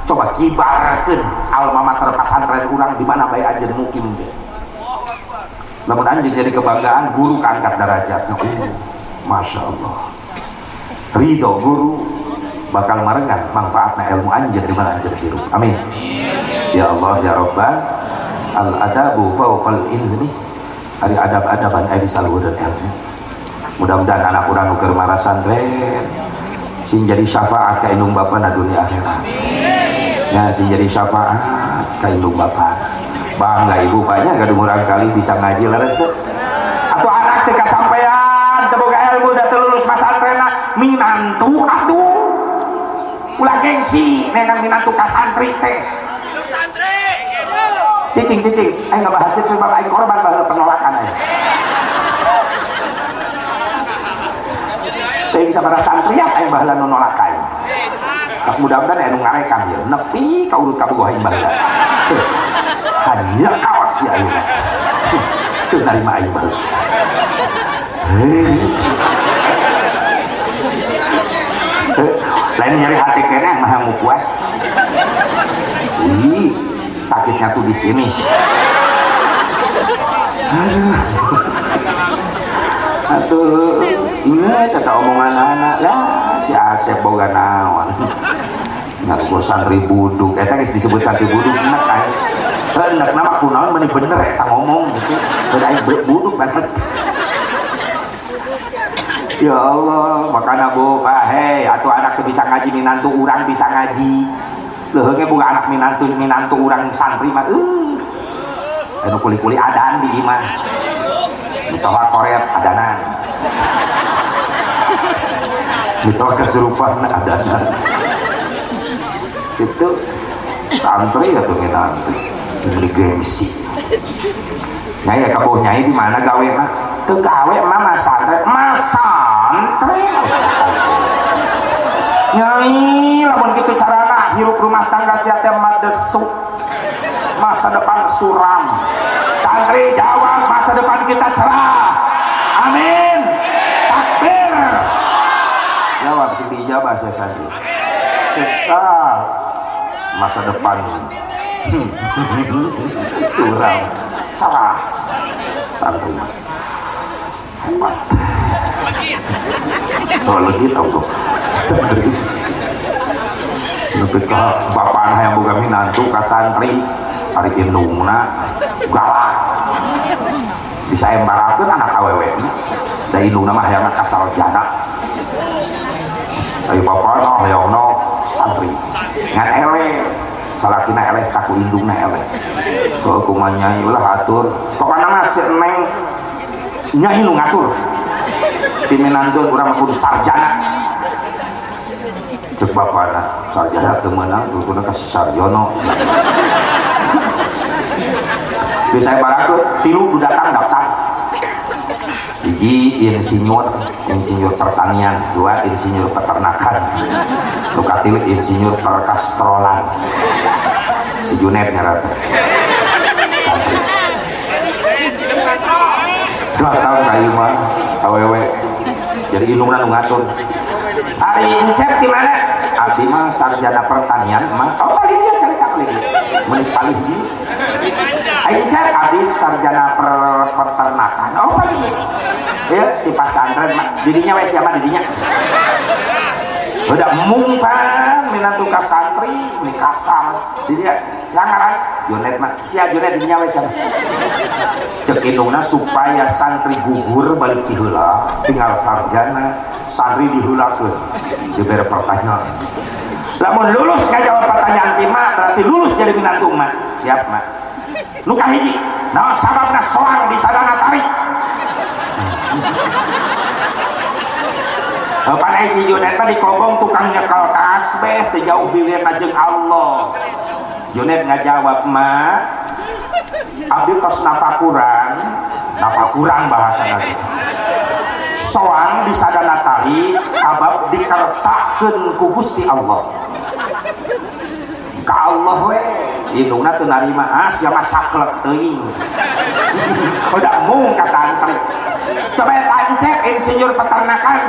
coba kibarkeun alma mater pasantren urang di mana bae anjeun mukim ge lamun anjeun jadi kebanggaan guru kaangkat derajatna masya Allah ridho guru bakal marengan manfaatna ilmu anjeun di mana anjeun hirup. Amin. Ya Allah ya Rabbal al adabu fawqal ilmi. Ari adab-adaban aya di saluheureun ilmu. Mudah-mudahan anak urang nu keur marasantren sing jadi syafaat ka indung bapana dunia akhirat. Ya sing jadi syafaat ka indung bapa. Bangga ibu banyak gadung urang kali bisa ngaji leres teh. Atuh anak teh kasampean teu boga ilmu da teu lulus pasantrenna minantu atuh. Ulah gengsi nengan minantu ka santri teh. Cicing ayo ngabahas teh sebab aing korban baheula penolakan aya. Teh sabaraha santri ya aing baheula nu nolak aing. Kak mudah-mudahan anu ngarekam ya nepi ka urut kabogoh aing baheula. Hanya kawas ya ayeuna. Teu narima aing baheula. Lain nyari hati kene mah mau puas. Wih, sakitnya tuh di sini. Atuh, ingat kata omongan anak lah, si Asep boga naon. Ngaruh santri buduk, eta geus disebut santri buduk enak kae. Hendak nama kunaon meni bener eta ngomong gitu. Beda aing buduk banget. Ya Allah, makanya bu, hei, atuh anak tuh bisa ngaji minantu urang bisa ngaji. Leuheungnya boga anak minantu urang santri mah anu kuli-kuli adan di imah. Mitoha koret adanan. Mitoha kesurupan adanan. Itu santri atau minantu beli gengsi. Nyai kaboh nyai di mana gawe mah? Ke gawe mah santri. Nyai lamun kitu carana hirup rumah tangga sia teh madesu. Masa depan suram. Santri jawab masa depan kita cerah. Amin. Takbir. Jawab sing diijabah saya santri. Ciksa masa depan suram. Cerah. Santri hebat. Kalau lagi tahu kok santri ketika bapak yang boga minantu ka santri hari indungna galak bisa embarakeun anak awewe da indungna mah hayangna ka sarjana ari bapana hayangna santri ngan eleh salakina eleh ka ku indungna eleh kok kumaha nyai ulah atur pokona mah si neng nyai nu ngatur di minantu urang kudu sarjana. Cek bapana sarjana teu meunang tutuna ka si sarjono. Bisa barakeun 3 datang daftar. 1 insinyur pertanian, 2 insinyur peternakan, 3 insinyur perkastrolan. Si Junet nyarat santri 2 tahun kayu mah awewe jadi indungna nu ngatur. Ari Encep di mana? Abdi mah sarjana pertanian mah. Oh paling dia cerita paling dia. Menik paling dia. Encep abdi sarjana peternakan. Oh paling dia. Ya di pasantren mah. Didinya we siapa didinya? Udah mungpan minantu ka santri ni kasar. Didinya sangaran Junet mah. Sia Junet didinya we siapa? Cek indungna supaya santri gugur balik ti heula tinggal sarjana santri dihulakeun dibere pertanyaan lamun lulus ngajawab pertanyaan timah berarti lulus jadi minantu mah siap mah nu kahiji naon sababna soang di sadana tarik panai si Junet mah dikobong tukang nyekel kasbeh teu jauh biwirna jeung Allah. Junet ngajawab mah abdi tos nafakuran bahasa lagi soang di sadana tarik sabab dikersakeun ku Gusti Allah ka Allah we indungna teu narima sia mah saklek teuing udah mung ka santri coba tancep insinyur peternakan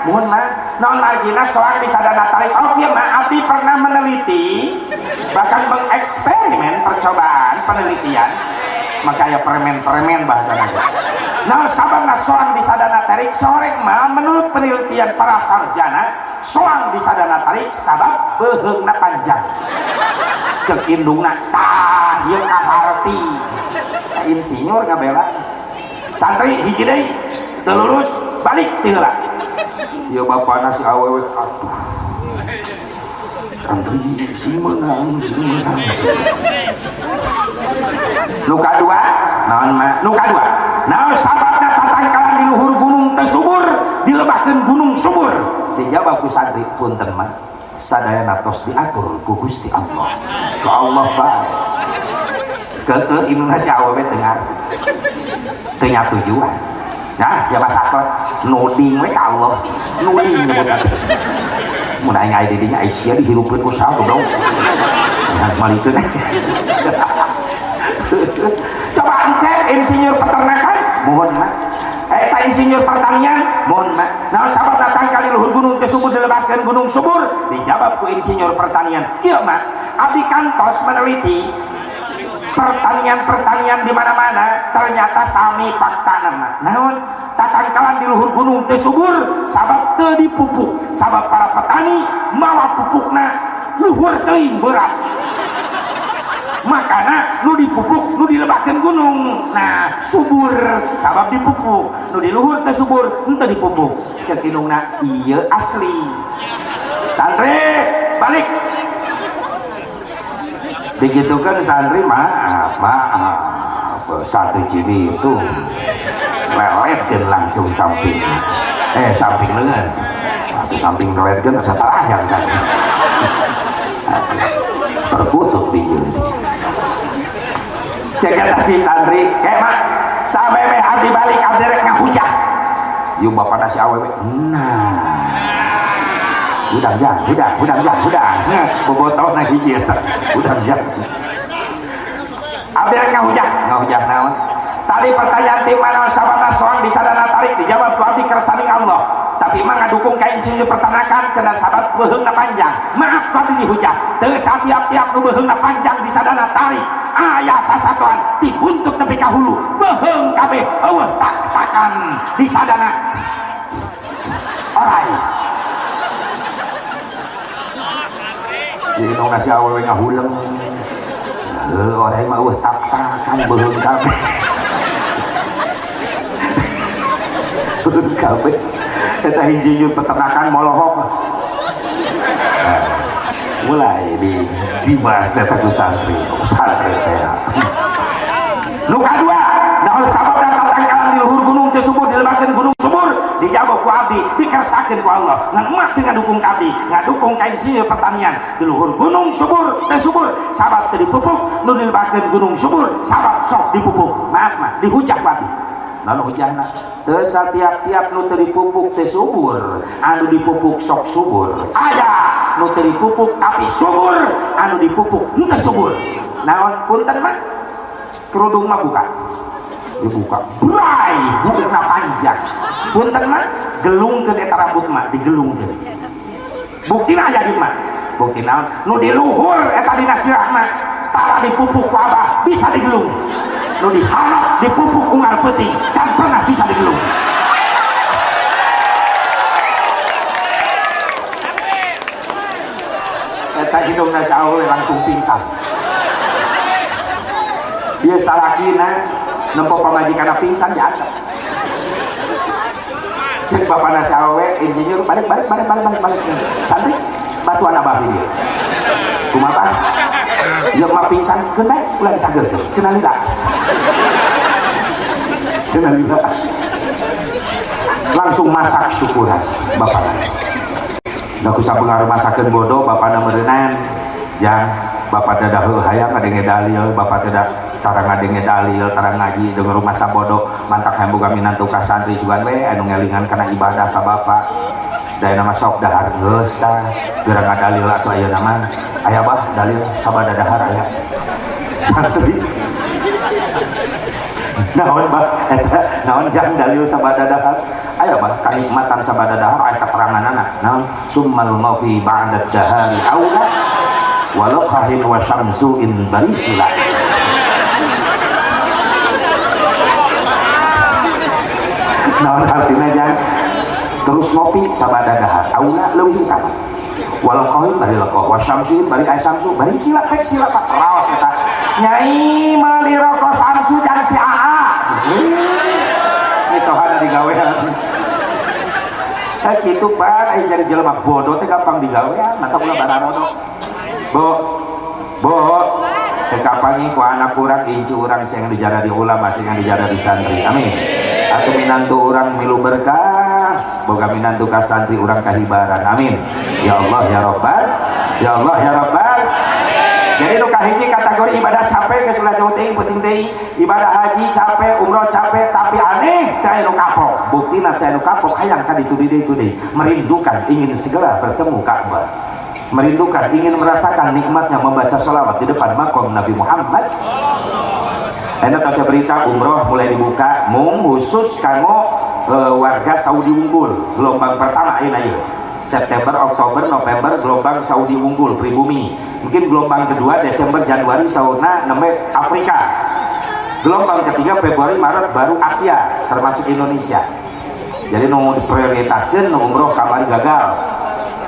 muhun mah naon margina soang di sadana tarik oke mah abdi pernah meneliti bahkan mengeksperimen percobaan penelitian makanya permen-permen bahasa naga. Nah sababna soang di sadana tarik sore mah menurut penelitian para sarjana soang di sadana tarik sabab beheungna panjang cek indungna tah ieu kaharti insinyur ngabela santri hiji deui teu lulus balik teu heula ieu bapana si awewe aduh santri si menang nu kadua naon mah nu kadua naon sababna tatangkalan di luhur gunung teu subur dilebahkeun gunung subur dijawab ku santri punten mah sadayana tos diatur ku Gusti Allah ku Allah bae ke imna si awewe dengar teu nya tujuan nah siapa sakot nuding we ka Allah nuding nyebut mun aing aya di dinya Aisyah dihirupkeun ku saha dong malikeun coba cek insinyur peternakan mohon mah eta insinyur pertanian mohon mah naon sabab datang kali luhur gunung teu subur dilebahkeun gunung subur dijawab ku insinyur pertanian kieu mah abdi kantos meneliti pertanian di mana-mana ternyata sami faktana mah naon tatangkalan di luhur gunung teu subur sabab teu dipupuk sabab para petani mawa pupukna luhur teuing berat makana nu dipupuk nu dilebahkeun gunung nah subur sabab dipupuk nu di luhur teu subur henteu dipupuk cek indungna ieu asli santri balik digitukan santri maaf satu cini itu lelet dan langsung samping samping lengan atau samping lelet kan setelah yang santri terkutuk pinjul cek si santri mak sampai abdi balik abdi rek ngahujah yuk bapak nasi awewe nah udah bobotol na hiji eta udah abdi rek ngahujah naon tadi pertanyaan tim mana sabana soang di sadana tarik dijawab ku abdi kersani Allah tapi mah ngadukung ka insinyur pertanakan cenah sabab beheungna panjang maaf ku abdi dihujah teu satiap-tiap nu beheungna panjang di sadana tarik aya sasatuan ti buntut tepi ka hulu beheung kabeh eueuh tak-takan di sadana orai jadi nong nasi awewe ngahuleng orai mah eueuh tak-takan beheung kabeh beheung kabeh eta insinyur peternakan molohok mulai dibahas eta ku santri teh nu kadua naon sabab tatangkalan di luhur gunung teu subur dilebahkeun gunung subur dijawab ku abdi dikersakeun ku Allah ngan emak teu ngadukung ka abdi ngadukung ka insinyur pertanian di luhur gunung subur teu subur sabab teu dipupuk nu dilebahkeun gunung subur sabab sok dipupuk maaf mah dihujah ku abdi naon hujahna teu satiap-tiap nu teu dipupuk teu subur anu dipupuk sok subur ada nu teu dipupuk tapi subur anu dipupuk henteu subur naon punten mah kerudung mah buka dibuka brai bukna panjang punten mah gelungkeun eta rambut mah digelungkeun buktina aya di mah bukti naon nu di luhur eta dina sirah mah tara dipupuk ku Abah bisa digelung nu diharap dipupuk unggal peuting can pernah bisa digelung eta hidungna si awewe langsung pingsan dia salakina nempo pamajikanna pingsan jatuh cek bapak nasi awewe insinyur balik santri batuan abah dia kumaha dia mah pingsan kena ulah dicageurkeun cenah lila langsung masak syukuran bapak da ku sabeungar masakeun bodoh bapak meureunnan yang bapak dadaheul hayang ngadenge dalil bapak teh tarang ngadenge dalil tarang ngaji dengan rumah sabodo mantak boga minantu ka santri sugan we anu ngelingan kana ibadah ka bapak daya nama sok dahar geus tah geura ngadalil atuh aya nama aya bah dalil sabada dahar aya santri naon bah eta naon jang dalil sabada dahar aya bah kanikmatan sabada dahar aya keteranganna naon summal mafi ba'da dahari aula walau kahin wa syamsu in barisila naon artinya jangan terus ngopi sabada dahar aula leuwih utama walau qaim bari laqo wa syamsuin bari ay samsu bari sila pek sila pak raos eta nyai meuli rokok samsu jang si aa itu hana digawean kitu pan aya jadi jelema bodoh teh gampang digawean mata kula bararodo bo teh kapangi ku anak urang incu urang sing dijada di ulama sing dijada di santri amin atuh minantu urang milu berkah boga minantu ka santri urang kahibaran amin ya Allah ya Rabbal ya Allah ya Rabbal jadi nu kahiji kategori ibadah capek geus ulah jauh teuing penting teuing ibadah haji capek umroh capek tapi aneh teh anu kapok buktina teh anu kapok hayang ka ditu deui merindukan ingin segera bertemu Ka'bah merindukan ingin merasakan nikmatnya membaca sholawat di depan makom Nabi Muhammad. Enak kasih berita umroh mulai dibuka khusus kanggo warga Saudi unggul gelombang pertama ini September, Oktober, November gelombang Saudi unggul pribumi mungkin gelombang kedua Desember, Januari sauna nembe Afrika gelombang ketiga Februari, Maret baru Asia termasuk Indonesia jadi nu diprioritaskan nu umroh kamari gagal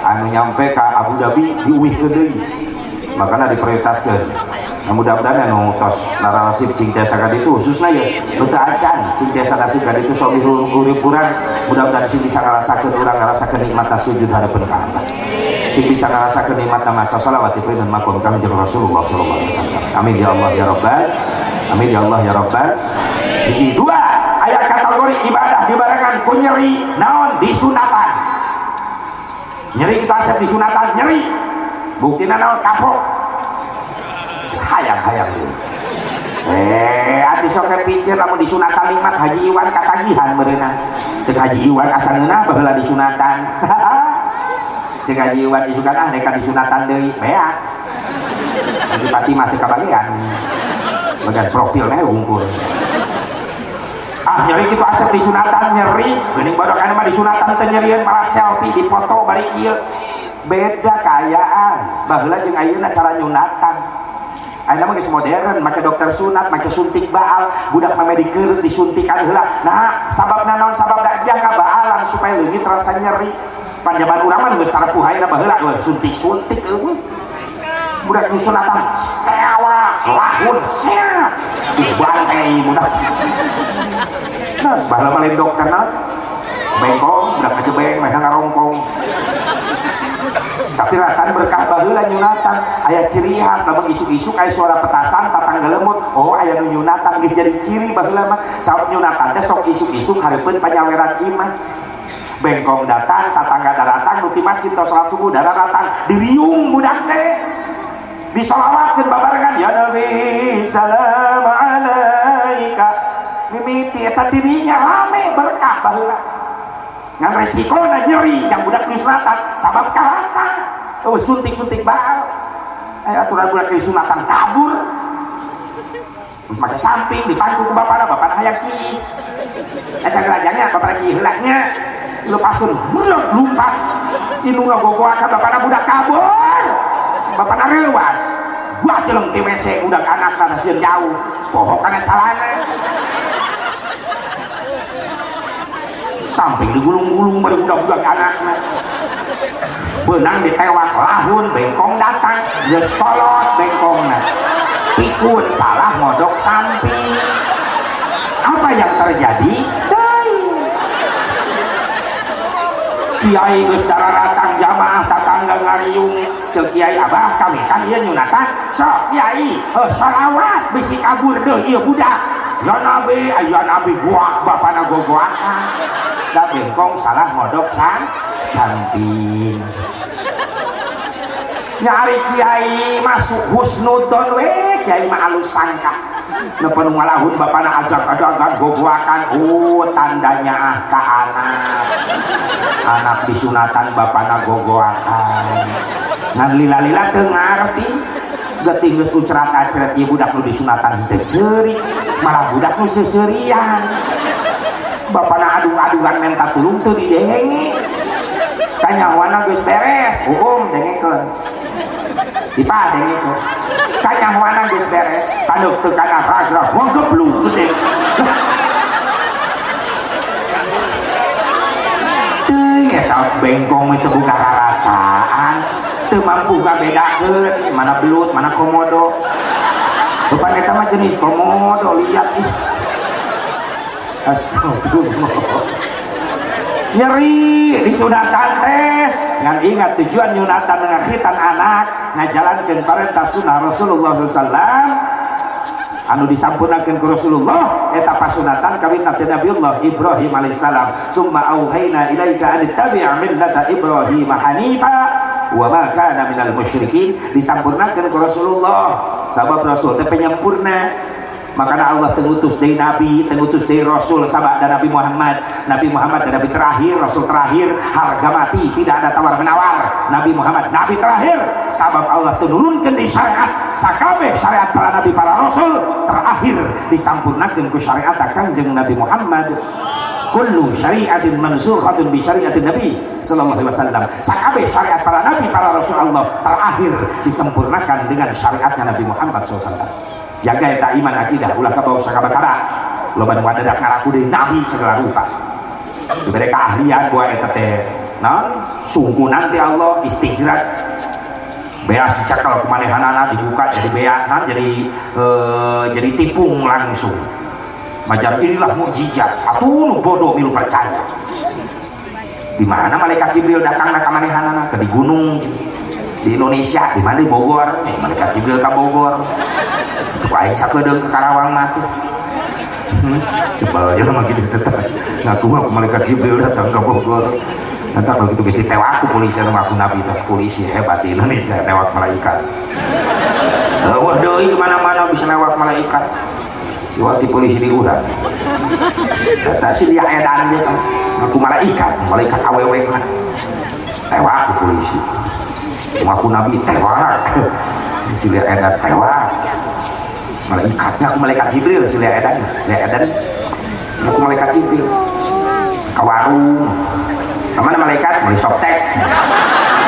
anu nyampe ke Abu Dhabi diuih ke deui makanya diprioritaskan nah, mudah-mudahan anu tos narasib sing tiasa ka ditu khususna ya nu teu acan sing tiasa nasib ka ditu sok urip urang mudah-mudahan sing bisa ngarasakeun urang ngarasakeun nikmatna sujud harapan Ka'bah sing bisa ngarasakeun nikmatna maca shalawat di peuneun makom Kanjeng Rasulullah sallallahu alaihi wasallam amin ya Allah ya Rabbal amin ya Allah ya Rabbal hiji dua aya kategori ibadah dibarengan ku nyeri naon disunatan nyeri kita asep disunatan nyeri buktina naon kapok hayang-hayang ati sok pikir lamun disunatan nikmat Haji Iwan katagihan berenang cek Haji Iwan asa ngeunah baheula disunatan cek Haji Iwan isukan neka disunatan deui beak Haji Fatimah teh kabagean bagian profil mah unggul nyeri gitu asep disunatan nyeri geuning badak anu mah disunatan teh nyerieun malah selfie dipoto bari kieu beda kayaan baheula jeung ayeuna cara nyunatan ayeuna mah geus modern make dokter sunat make suntik baal budak mah medikeun disuntikan heula nah sababna naon sababna jaga baalan supaya leungit terasa nyeri panjaban urang mah geus sarepuh ayeuna baheula suntik-suntik eueuh budak disunatan stewa lahun siap dibantai budak nah baheula balik dokter naon bengkong budak kajebeng meh ngarongkong tapi rasanya berkah baheula nyunatan aya ciri khas lamun isuk-isuk aya suara petasan tatangga lemut oh aya nu nyunatan geus jadi ciri baheula mah sabab nyunatan teh sok isuk-isuk hareupeun panyaweran iman bengkong datang tatangga datang nu ti masjid tos salat subuh datang diriung budak teh disolawatkeun babarengan ya Nabi salam alaika mimiti eta dirinya rame berkah baheula ngan resikonya nyeri yang budak disunatan sabab karasa suntik-suntik baal aturan budak disunatan kabur terus pakai samping dipantu ke bapakna hayang kieu aja gerajangnya bapakna kieu heulanya lepaskeun lumpat inu ngagogoakan bapakna budak kabur bapakna reuwas gua jeleng ti WC budak anakna sieun jauh pohok kana calana samping digulung-gulung bari budak-budak anakna benang ditewak lahun bengkong datang geus kolot bengkongna pikun salah ngodok samping apa yang terjadi kiai geus dararatang jamaah tatangga ngariung ceuk kiai abah kami kan ieu nyunatan sok kiai shalawat bisi kabur deui ieu budak ya Nabi aya Nabi buak bapana gogoakan da bengkong salah ngodok samping nyari kiai masuk husnudon we kiai mah alus sangka nepen ngalahun bapana ajak-ajakan gogoakan tandanya ka anak disunatan bapana gogoakan ngan lila-lila teu ngarti geuting geus ucrat-acret ieu budak nu disunatan teu ceurik malah budak nu seuseurian bapana adu-aduan minta tulung teu didenge kanyahoana geus beres dengekeun dipadengekeun kanyahoana geus beres paneuk teu kana ragra wong geblung gede bengkong itu buka rasaan teu mampu ngabedakeun mana belut mana komodo. Bukan eta mah jenis komodo lihat ih. Astagfirullah. Nyeri di sunatan teh ngan ingat tujuan nyunatan ngakhitan anak ngajalankeun perintah sunnah Rasulullah SAW anu disampurnakeun ku Rasulullah eta pasunatan kawitna ti Nabiullah Ibrahim alaihissalam summa auhayna ilaika an tattabi' millata Ibrahim hanifa wa ma kana minal musyrikin disampurnakeun ku Rasulullah sabab Rasul teh penyempurna. Makanya Allah tengutus dari Nabi, tengutus dari Rasul, sabak dan Nabi Muhammad dan Nabi terakhir, Rasul terakhir, harga mati, tidak ada tawar menawar. Nabi Muhammad, Nabi terakhir, sabab Allah turunkan di syariat, sakabe syariat para Nabi, para Rasul, terakhir disampurnakan ke syariat Kanjeng Nabi Muhammad. Kullu syariatin mansukhatun bi syariatin Nabi sallallahu alaihi wasallam. Sakabe syariat para Nabi, para Rasul Allah, terakhir disempurnakan dengan syariatnya Nabi Muhammad SAW. Jaga eta iman akidah ulah kabawa sakaba-kaba loba nu ngadadak ngaraku deui nabi segala rupa dibere keahlian buat eta teh naon sunggunan ti Allah istijrat beas dicakal kumanehanana dibuka jadi beanan jadi tipung langsung macam inilah mukjizat atuh nu bodoh milu percaya di mana malaikat Jibril datang ka manehanana ke di gunung di Indonesia di mana di Bogor malaikat Jibril ka Bogor aing sakedeung ke Karawang mah tuh. Coba aja mah gitu tetep. Ngaku mah malaikat Jibril datang ke Bogor. Nanti kalau gitu bisa tewak ku polisi nu ngaku nabi teh polisi hebat di Indonesia tewak malaikat. Wah deui di mana-mana bisa lewat malaikat. Waktu polisi di urang. Kata si dia edan dia kan ngaku malaikat awewe mah. Tewak ku polisi. Ngaku nabi tewak. Si dia edan tewak. Malaikatnya aku malaikat Jibril si Lia Edan aku malaikat Jibril ke warung kemana malaikat beli soptek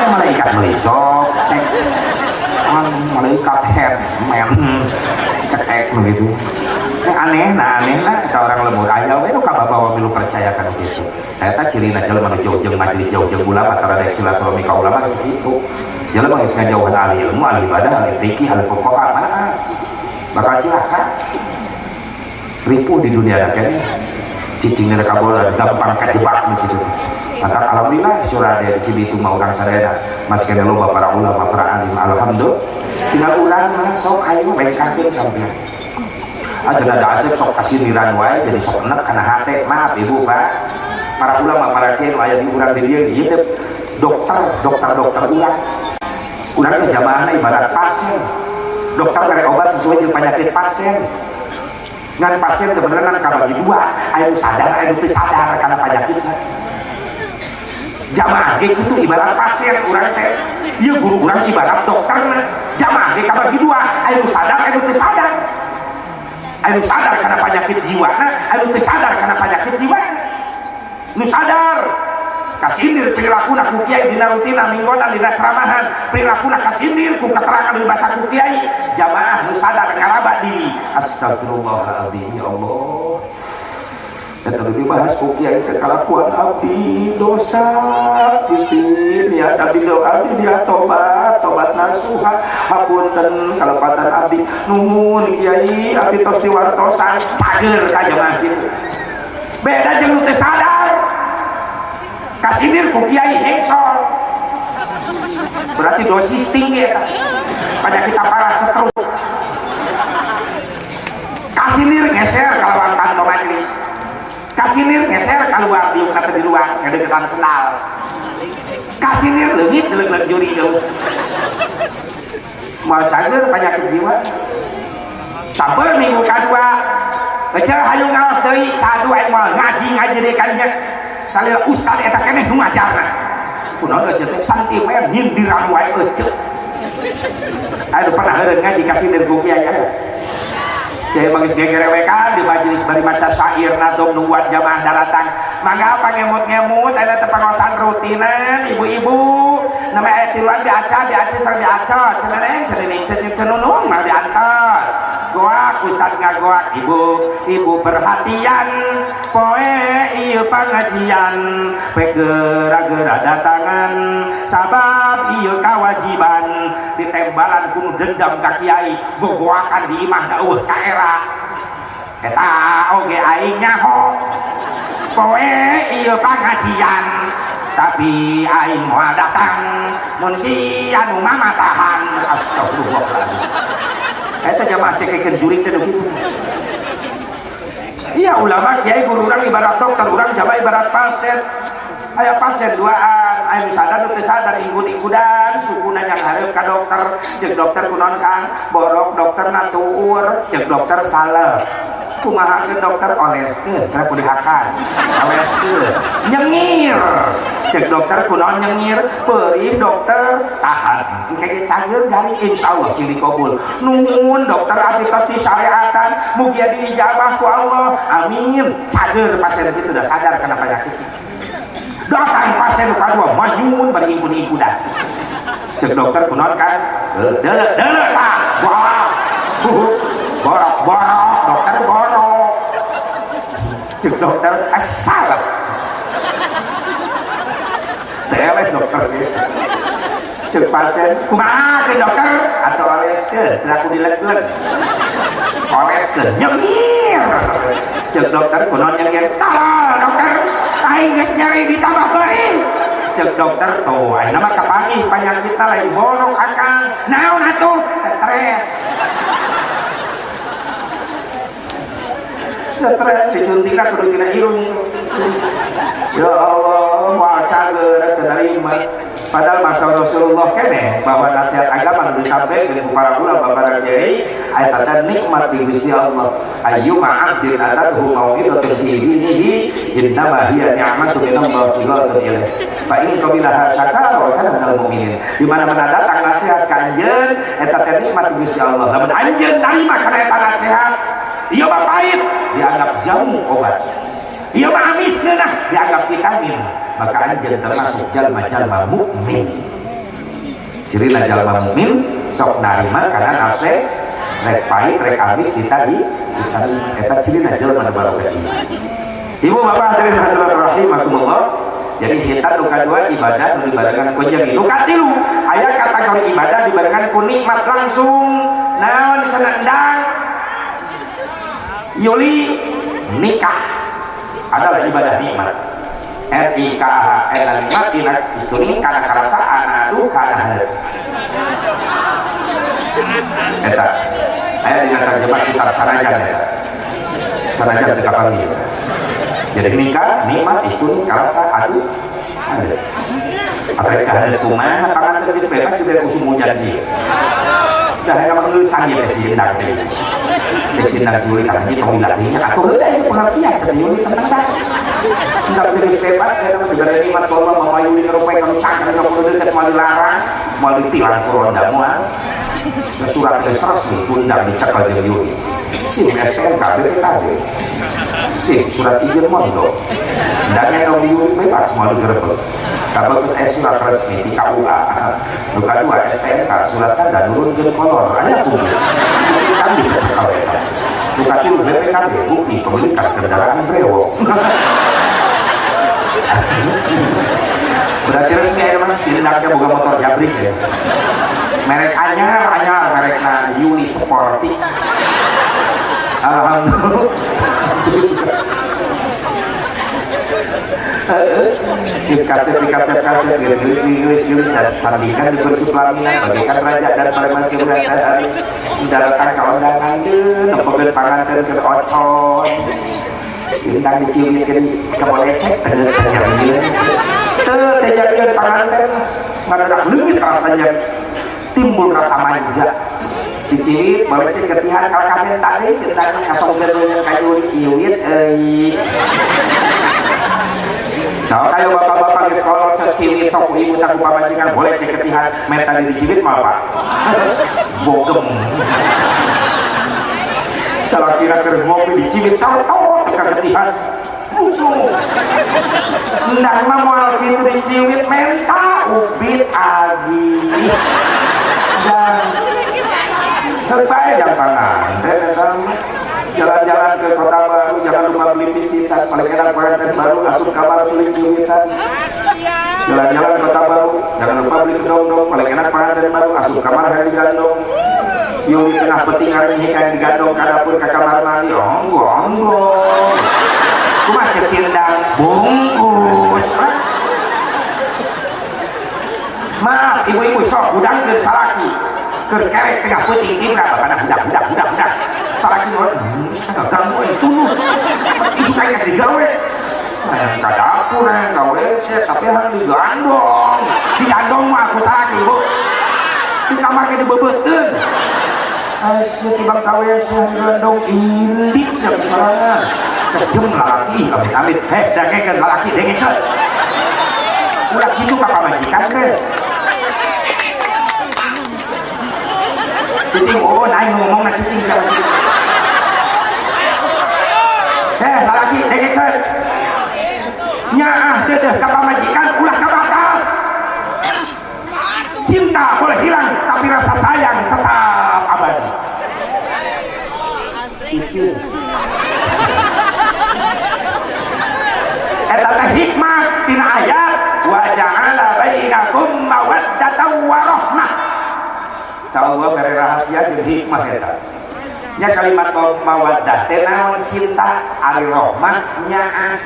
malaikat beli soptek malaikat hermen cekek begitu aneh lah ke orang lembur ayah itu kabar bawa milu percayakan gitu ternyata cirina jelema nu jauh-jauh majelis jauh-jauh ulama tara daek silaturahmi ka ulama gitu jelema geus ngajauhan ahli ilmu ahli ibadah ahli fikih ahli fuqaha bakal cilaka ripuh di dunia kan cicing dari kabolan gampang kejebak gitu maka alhamdulillah surah dari Cibitung mau orang sadaya masih kena loba para ulama para alim alhamdulillah tinggal ulang mah sok hayu baik kakek sampai aja ada asep sok kasih niran wae jadi sok enak karena hati maaf ibu pak para ulama para kiai aya di urang di dia ieu dokter ulang ke jamaahna ibarat pasien dokter mere obat sesuai dengan penyakit pasien ngan pasien kebenaran kabagi dua ayo sadar ayo teu sadar karena penyakitnya jamaah ge kitu ibarat pasien urang teh ieu guru urang ibarat dokterna jamaah ge kabagi dua ayo sadar ayo teu sadar ayo sadar karena penyakit jiwana ayo teu sadar karena penyakit jiwana nu sadar kasindir perilakuna ku kiai dina rutina minggona dina ceramahan perilakuna kasindir ku keterangan dibaca ku kiai jamaah nu sadar ngaraba diri astagfirullahaladzim ya Allah dan tadi dibahas ku kiai kelakuan abdi dosa Gusti niat abdi doa abdi dia tobat nasuha hapunten kalepatan abdi nuhun kiai abdi tos diwartosan cager ka jamaah kitu beda jeung nu teu sadar kasinir ku kiai hengsol berarti dosis tinggi pada kita para setruk kasinir ngeser kalau kantor majelis kasinir ngeser keluar di kata di luar ngedeketan sendal kasinir leungit leung juri jauh mau cager penyakit jiwa sabar minggu kedua baca hayu ngaos deui cadu aing moal ngaji deui kalinya salira ustad eta keneh nu ngajarna kunaon ece teh santimen nyindiran wae ece aya pernah heureun ngaji kasindir ku kiai aya kiai mangis gegerewekan di majelis bari maca syair nadom nungguan jamaah daratang mangga pangemut-ngemut ada teh pangaosan rutinan ibu-ibu nama aya tiluan diaca sareng diaca ceneneng cenunung mah diantos goak ustad ngagoak ibu perhatian poe ieu pangajian pe geura-geura datangan sabab ieu kawajiban ditembalan kudu dendam ka kiai gogoakan di imah eueuh ka era eta oge aing nyaho poe ieu pangajian tapi aing moal datang mun si anu mamatahan astagfirullahaladzim eta jamaah cekekeun jurig teh kitu. Iya ulama kiai guru urang ibarat dokter urang jama ibarat pasien aya pasien duaan aya nu sadar nu teu sadar ingkud-ingkudan sukuna yang hareup ka dokter ceuk dokter kunaon Kang borok dokterna tuur ceuk dokter saleh kumaha ke dokter oleskeun kana kudu dihakan oleskeun nyengir cek dokter kunaon nyengir perih dokter tahan engke cageun garing insyaallah sing dikabul nuhun dokter abdi tos disyariatan mugi diijabah ku Allah amin cager pasien itu udah sadar kana penyakit datang pasien kadua manyun bari impun-impunan cek dokter kunaon kan deuleuh tah borok dokter borok cek dokter asal teleh dokter gitu cek pasien kumaha ke dokter atau oleskeun teu dileg-leg oleskeun nyengir cek dokter kunaon nyengir tah dokter aing geus nyeri ditambah beuring cek dokter tuh ayeuna mah kapangih panyakitna lain borok akang naon atuh stres disuntikna kudu tina irung ya Allah moal cager teu narima padahal masa Rasulullah kene bahwa nasihat agama nu disampaikeun ku para ulama para kiai aya tanda nikmat di Gusti Allah ayyuma 'abdin atatuhu mau'idatun fi dinihi innama hiya ni'matun min Allah sighatun ilaih fa in qabilaha syakara wa kana minal mu'minin di mana-mana datang nasihat ka anjeun eta teh nikmat di Gusti Allah lamun anjeun narima kana eta nasihat ieu mah pahit dianggap jamu obat ieu mah amis geunah dianggap vitamin maka anjeun termasuk jalma-jalma mukmin cirina jalma mukmin sok narima kana nasihat rek pahit rek amis ditarima eta cirina jalma nu barokah iman ibu bapak hadirin hadirat rahimakumullah jadi kita nu kadua ibadah nu dibarengan ku jeung nu katilu aya kategori ibadah dibarengan ku nikmat langsung naon cenah endang Yuli nikah adalah ibadah nikmat. NIKAH adalah nikmat inak istri karena kerasaan aduh karena hadir. Eta, saya dengan terjemah kitab Sarajan ya. Sarajan sekapan dia. Jadi nikah nikmat istri kerasa aduh hadir. Apakah hadir kumaha pangan terus bebas juga usum janji. Saya nggak perlu sanggih sih indang deh. Cindang Juli karena ini pemilahannya atau ada itu pengertian Juli tentang apa? Tidak terus bebas karena negara ini mat Allah memayuni kerupai kalau cakar yang perlu dekat mau dilarang mau ditilang kuronda mual surat resmi undang dicekal di Yuli sim STNK BPKB sim surat izin mondo dan yang di Yuli bebas mau digerebek sabab surat resmi di KUA luka 2 STNK surat tanda nurun ke kolor hanya publik mesti kami dicekal ya luka 3 BPKB bukti pemilikan kendaraan brewok berarti resmi ya teman silindaknya bukan motor jabrik ya merek anyar mereknya Yuli Sporty alhamdulillah kaset gelis sandikan di bersuplamina bagaikan raja dan pareman si urasa mendaratkan kawandangan nempekeun panganten ke ocon sindang diciumit ke kemolecek terjadikan panganten ngadak leungit rasanya timbul rasa manja diciumit balecek ketihan kalau kabeh tadi sindang ngasongkeun dengan kayu iuit so kayak bapak-bapak di sekolah cecimit sok ibu tak pamajikan boleh diketihan meta dicimit mah pak bogem salah kira ngopi dicimit tahu keketihan musuh ndak mah moal kitu dicimit menta ubit agi dan Terbaik yang pengantin jalan-jalan ke kota baru, jangan lupa beli visitan, paling enak pengantin baru asup kamar sulit cuitan. Jalan-jalan kota baru, jangan lupa beli kedong-dong, paling enak pengantin baru asup kamar yang digandong. Yung di tengah petingan ini kayak digandong kadapun ke kamar mandi, onggong. Cuma kecindang bungkus. Maaf ibu-ibu sok udang ke salaki kerkerek tengah peting di berapa karena budak salaki orang setengah ganggu itu isi kayak digawe ke dapur gawe set tapi harus digandong mah aku salaki bu di kamar kayak dibebetin setibang gawe saya digandong indik sebesar kejem lalaki amit-amit dengekan lalaki dengekan udah gitu kakak majikan deh cicing oh naik ngomong na cicing sama cicing lalaki dengekan nyaah dedeh kakak majikan ulah ke batas cinta boleh hilang tapi rasa sayang tetap abadi cicing eta hikmah tina ayat wa ja'ala bainakum mawaddatan wa rahmah. Allah beri rahasia jeung hikmah eta. Nya kalimat mawaddah teh naon cinta ari rahmah nyaah.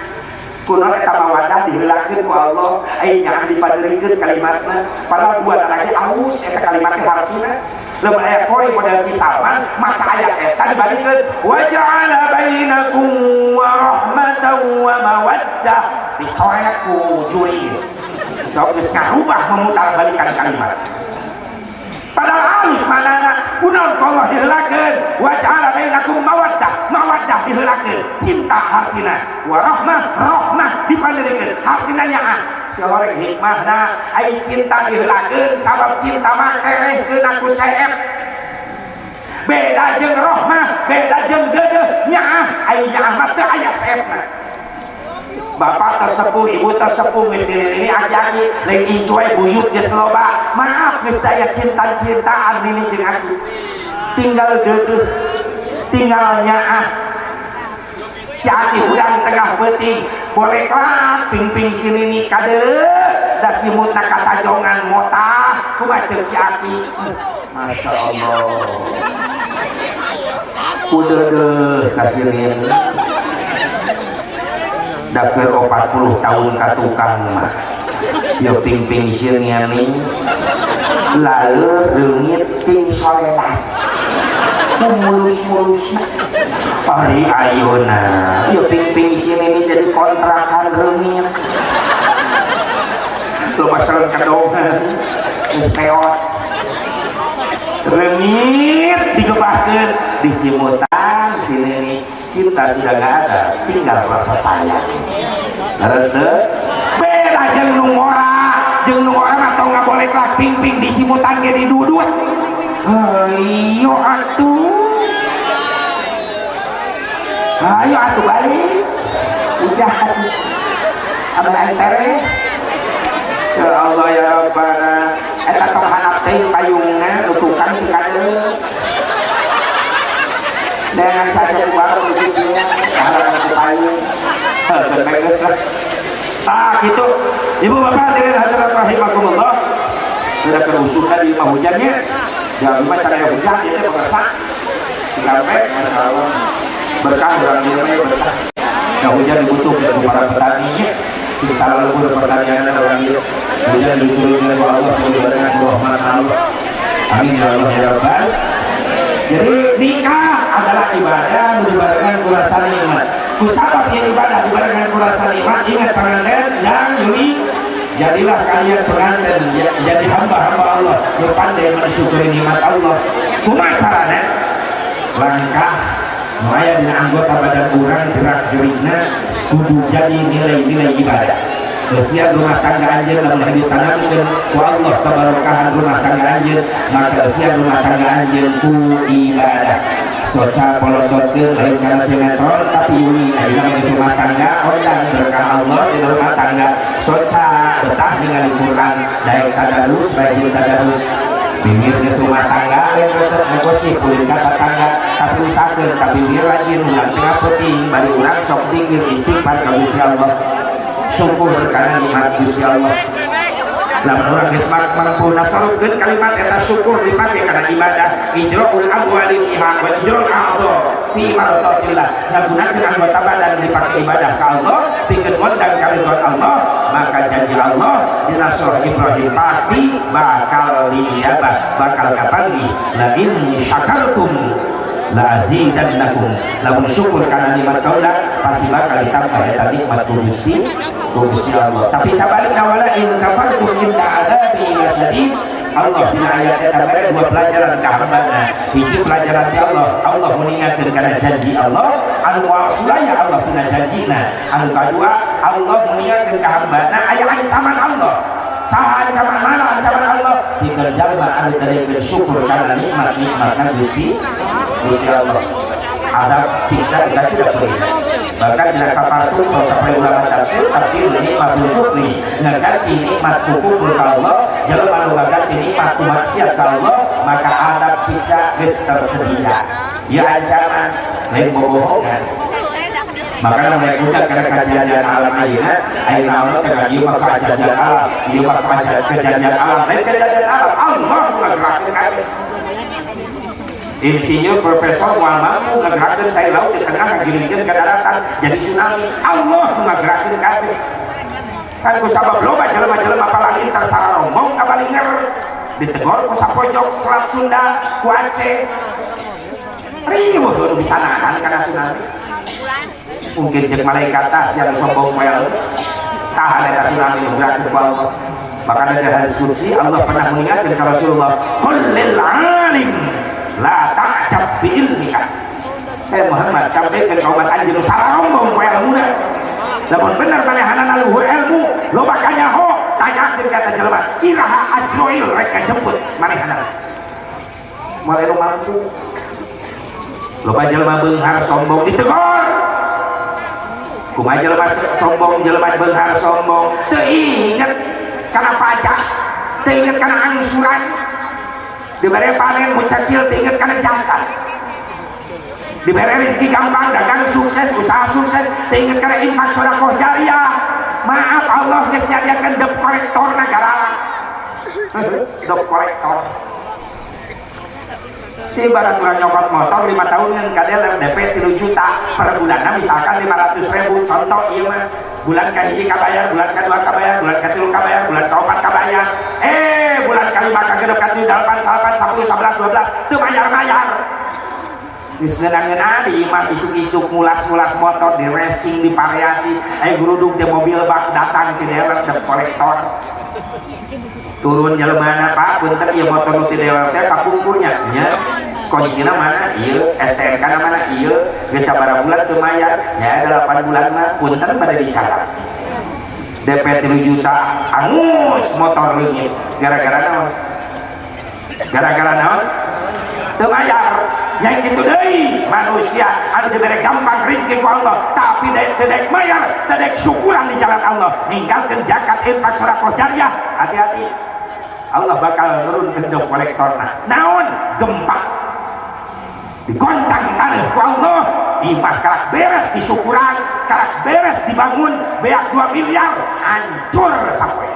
Kunaon eta mawaddah diheulakeun ku Allah aya nyaah dipaderikeun kalimatna. Padahal dua lagi alus eta kalimat teh hartina. Lamun aya poin model pisaman maca ayat eta dibandingkeun wa ja'ala bainakum wa rahmatan wa mawaddah dicoret ku juri. Sok geus ngarubah memutar balikan kalimat. Padahal halus manana kunaon Allah diheulakeun wa ja'ala bainakum mawaddah diheulakeun cinta hartina wa rahmah dipanderikeun hartina nyaah saorek hikmahna ai cinta diheulakeun sabab cinta mah kerehkeun aku saeb beda jeung rahmah beda jeung geudeuh nyaah ai nyaah mah teu aya saebna. Bapak tersepuh, ibu tersepuh, ini ajaki, lain incoy buyut geus loba. Maaf geus daya cinta-cintaan ini jeung aku. Tinggal deudeuh, tinggal nyaah. Si ati udang tengah peuting, boleh lah ping-ping silini kadeuleuh, da simutna katajongan motah, kumaha ceuk si ati. Masya Allah. Kudeudeuh kasilin. Dakar 40 tahun ka tukang mah ya ping-ping sirnya nih lalu reungit ting solelat mulus-mulus hari ayona ya ping-ping sirnya nih jadi kontrakan reungit lo pasaran kadongan ispeot reungit digebahkeun disimutan sini nih cinta sudah gak ada tinggal rasa sayang harus beda jeung nu ngora atau nggak boleh kelas ping-ping disimutan ge didudut ayo atuh balik ujahat abah entere ya Allah ya Rabbana eta tong hanap teh payungna nutukan ti kadeung dengan saja baru begitu harap payung berbagus lah gitu ibu bapak hadirin hadirat rahimakumullah sudah kerusuhan di rumah hujannya jangan lupa cara hujan itu berasa sampai Masya Allah berkah orang berkah nah hujan dibutuhkan dari para petani salah lebur pertanian orang itu hujan diturunkan oleh Allah sebagai dengan rahmat Allah amin ya Allah ya Rabbal. Jadi nikah adalah ibadah dibarengkan kurasa nikmat. Kusabab yang ibadah dibarengkan kurasa nikmat. Ingat pengantin yang yuri, jadilah kalian pengantin jadi hamba-hamba Allah yang pandai mensyukuri nikmat Allah. Kumaha carana? Langkah maya dengan anggota badan orang gerak-gerikna kudu jadi nilai-nilai ibadah. Kesian rumah tangga anjeun lamun ditanamkeun ku Allah tabarakahan rumah tangga anjeun maka kesian rumah tangga anjeun ku ibadah. Soca polototkeun lain kana sinetron tapi yuli ayeuna geus rumah tangga ondang berkah Allah di rumah tangga. Soca betah ningali Quran daek tadarus rajin tadarus bibir geus rumah tangga lain resep negosip kulit kata tangga tapi usahakeun ka bibir rajin ulang tengah penting bari urang sok dikir istighfar ka Gusti Allah syukur karena nikmat Gusti Allah lamun urang geus mampu nasarupkeun kalimat eta syukur dipake kana ibadah ijra'ul amwali fiha wa ijra'ul a'dha fi maradatillah ngagunakeun anggota badan dipake ibadah ka Allah pikeun ngondang karidhoan Allah maka janji Allah dina surah Ibrahim pasti bakal diijabah bakal kapanggi la in syakartum la azidannakum lamun syukur karena nikmat kaula pasti bakal ditambah eta nikmat Gusti Allah tapi sabarna wala in kafartum inna adabi lasyadid Allah dina ayat eta mere dua pelajaran ka hambana hiji pelajaran ti Allah mengingatkeun kana janji Allah anu wasulaya Allah dina janjina anu kadua Allah mengingatkeun ka hambana aya ancaman Allah saha ancaman mana ancaman Allah dikeun jalma anu teu bersyukur kana nikmat-nikmatna Gusti Allah ada siksa kita tidak boleh bahkan tidak kapartun sampai ulama tafsir tapi nikmat kufri ngeganti nikmat kufur ka Allah jalma anu ngaganti nikmat maksiat ka Allah maka adab siksa geus tersedia ya ancaman lain bohongan makanya mereka udah karena kejadian alam ayeuna ayeuna Allah teh ieu mah kejadian alam ieu mah kejadian alam lain kejadian alam Allah ngagerakeun kabeh insinyur profesor moal mampu ngagerakeun cai laut di tengah ngagiringkeun ka daratan jadi tsunami Allah ngagerakeun kabeh kan ku sabab loba jelema-jelema apalagi tersara rombong kabalinger ditegor ku sapojok Selat Sunda ku Aceh riweuh nu bisa nahan kana tsunami mungkin jeung malaikat tah yang sombong moal tahan eta tsunami ngagerakeun ku Allah maka ada hadis qudsi Allah pernah mengingatkan ke Rasulullah qul lil alim la ta'jab bi ilmika Muhammad sampaikan ka umat anjeun sarombong ku ilmuna lamun bener manehanana luhur ilmu loba kanyaho tanyakeun ka jelema iraha ajroil rek kajemput manehanana moal anu mampu loba jelema beunghar sombong ditegur kumaha jelema sombong jelema beunghar sombong teu inget kana pajak teu inget kana angsuran diberi panen mucakil tinggal karena jantan diberi rezeki gampang dagang sukses usaha sukses tinggal karena infak sedekah jariah maaf Allah geus nyadiakeun debt kolektor negara debt kolektor ibarat urang nyokot motor 5 tahun yang kadang DP 3 juta per bulanna misalkan 500.000 contoh ieu mah bulan ka hiji kabayar bulan ka 2 kabayar bulan ka 3 kabayar bulan ka 4 kabayar bulan ka 5 ka 6 ka 7 8 10 11 12 teu mayar-mayar geus ngeunang-ngeunang di imah isuk-isuk mulas-mulas motor di racing di variasi gurudug di mobil bak datang ke dealer debt kolektor turun jaleumana Pak punten ieu motor nu ti dealer teh kapungkurnya nya kuncina mana ieu STNK na mana ieu geus sabaraha bulan teu mayar nya 8 bulan mah punten bade dicatat DP 3 juta angus motor leungit gara-gara naon teu mayar yang gitu deui manusia anu dibere gampang rezeki ku Allah tapi dedek mayar dedek syukuran di jalan Allah ninggalkeun zakat infak sedekah jariah hati-hati Allah bakal nurunkeun debt kolektorna naon gempa digoncang tanah ku Allah imah karak beres disukuran karak beres dibangun beak 2 miliar hancur sampai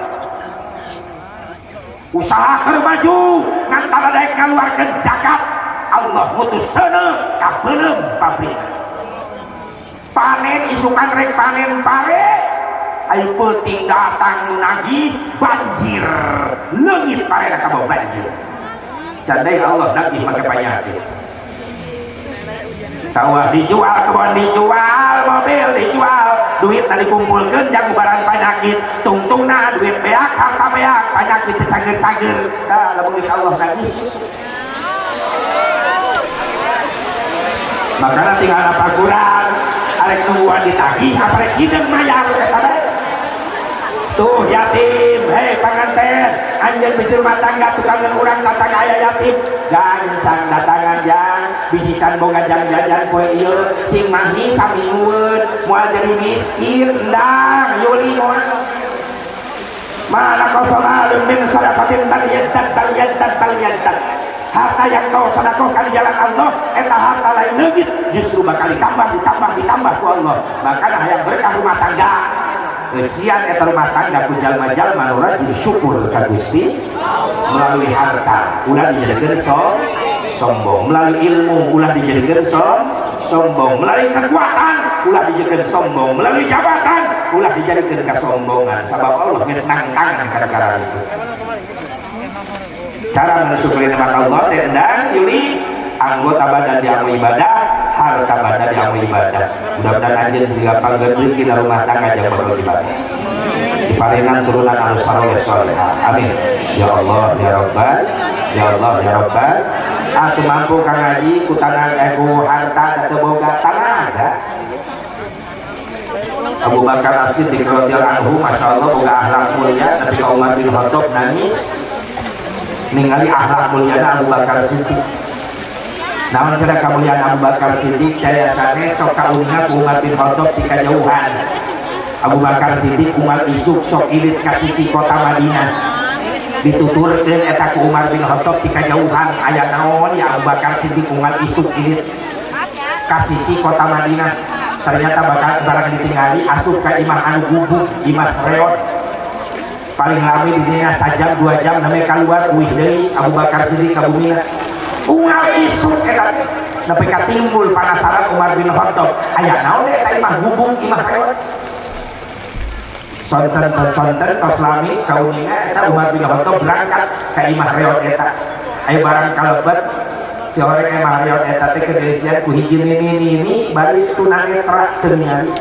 usaha keur maju ngantara daek ngaluarkeun zakat Allah mutus seuneu ka beuleum pabrik panen isukan rek panen pare ai peuting datang nagih banjir leungit parena ka bawa banjir candai Allah nagih make panyakit sawah dijual kebon dijual mobil dijual duit tadi kumpulkeun jang barang penyakit tungtungna duit beak harta beak penyakit cager-cager tah lamun insyaallah nagih makanya tinggal apa kurang arek nungguan ditagih aparek hideung mayar kata tuh yatim hei panganten anjeun bisi rumah tangga tukangan urang datang aya yatim gancang datangan jang bisi can boga jang jajan poe ieu sing mahni saminggueun moal jadi miskin endang yuli moal mana kau samalun min sadaqatin bal yazdad harta yang kau sedekahkan di jalan Allah eta harta lain leungit justru bakal ditambah ku Allah. Makanya yang berkah rumah tangga sian eta rumah tangga ku jalma-jalma nu rajin syukur ka Gusti melalui harta ulah dijadikeun sombong, melalui ilmu ulah dijadikeun sombong, melalui kekuatan ulah dijadikeun sombong, melalui jabatan ulah dijadikeun kasombongan. Sabab Allah geus nangtangan gara-gara itu. Cara mensyukuri nikmat Allah dan yuli anggota badan di amal ibadah, harta badan di amal ibadah. Mudah-mudahan anjeun juga panggeun rezeki di rumah tangga jeung bakal ibadah. Diparinan turunan anu saleh saleh. Amin. Ya Allah ya Rabbal, ya Allah ya Rabbal. Atuh mampu ka ngaji ku tanah ku harta teu boga tanaga. Abu Bakar As-Siddiq radhiyallahu anhu masyaallah boga akhlak mulia, tapi Umar bin Khattab nangis ningali akhlak mulia Abu Bakar Siddiq. Namun cara kemuliaan Abu Bakar Siddiq daya sanes sok kaunna Umar bin Khattab di kajauhan. Abu Bakar Siddiq Umar isuk sok ilit ka sisi kota Madinah. Dituturkeun eta ku Umar bin Khattab di kajauhan aya naon ya Abu Bakar Siddiq Umar isuk ilit ka sisi kota Madinah. Ternyata bakal barang ditinggali asup ka imah anu gubuk, imah sereot. Paling lami di dunia sajam 2 jam namanya keluar wih deui Abu Bakar Siddiq ka bumi unggal isuk eta nepi ka timbul panasaran Umar bin Khattab aya naon eta imah gubung imah reot sonten tos lami kaunina eta Umar bin Khattab berangkat ka imah reot eta aya barang kalebet si orang imah reot eta teh kedeisian ku hiji ini bari tunanetra teu ningali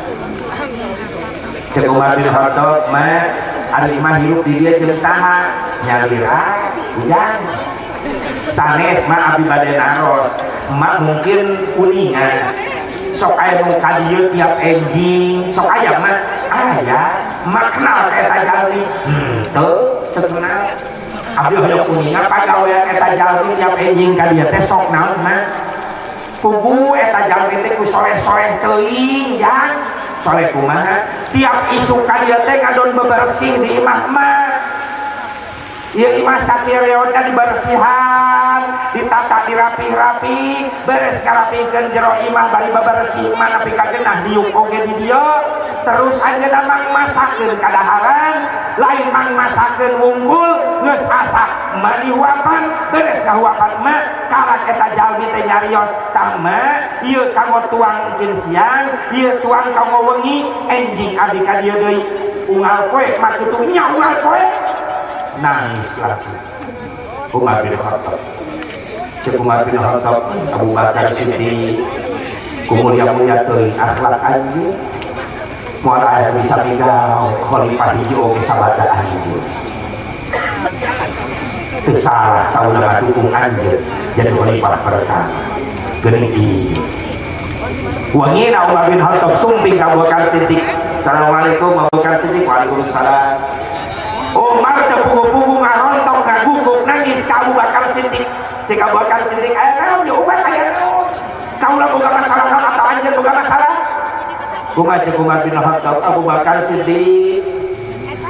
cek Umar bin Khattab mah ari mah hirup di dia jeung saha nyalira hujan sanes mah abi bade naros emak mungkin kuningan sok aya nu ka dieu tiap enjing sok aya mah aya emak kenal eta jalmi teu kenal abi hoyong kuningan pagawean eta jalmi tiap enjing ka dieu teh sok naon mah kubu eta jalmi teh ku soleh-soleh teuing jang soleh kumaha tiap isu kadia teh ngadon bebersih di imah mah ieu imah sakireona dibersihan ditata dirapi-rapi beres karapikeun jero imah bari bebersih imah nepi ka geunah diuk oge di dieu terus anjeunna mang masakeun kadaharan lain mang masakeun wunggul geus asak mah dihuapan beres kahuapan mah karak eta jalmi teh nyarios tah mah ieu kanggo tuang mungkin siang ieu tuang kanggo wengi enjing abi ka dieu deui unggal poe mah kitu nya unggal poe nangis lagi Umar bin Khattab cek Umar bin Khattab Abu Bakar Siddiq kumulia-mulia teuing akhlak anjeun moal aya bisa migau khalifah hiji oge sabada anjeun teu salah tauna dukung anjeun jadi khalifah pertama geuning ieu wangina Umar bin Khattab sumping ka Abu Bakar Siddiq assalamualaikum Abu Bakar Siddiq waalaikumsalam Umar teh pugu-pugu ngarontok ngaguguk nangis ka Abu Bakar Siddiq cek Abu Bakar Siddiq aya naon ya Umar aya naon kaula boga masalah atau anjeun boga masalah kumaha cek Umar bin Khattab Abu Bakar Siddiq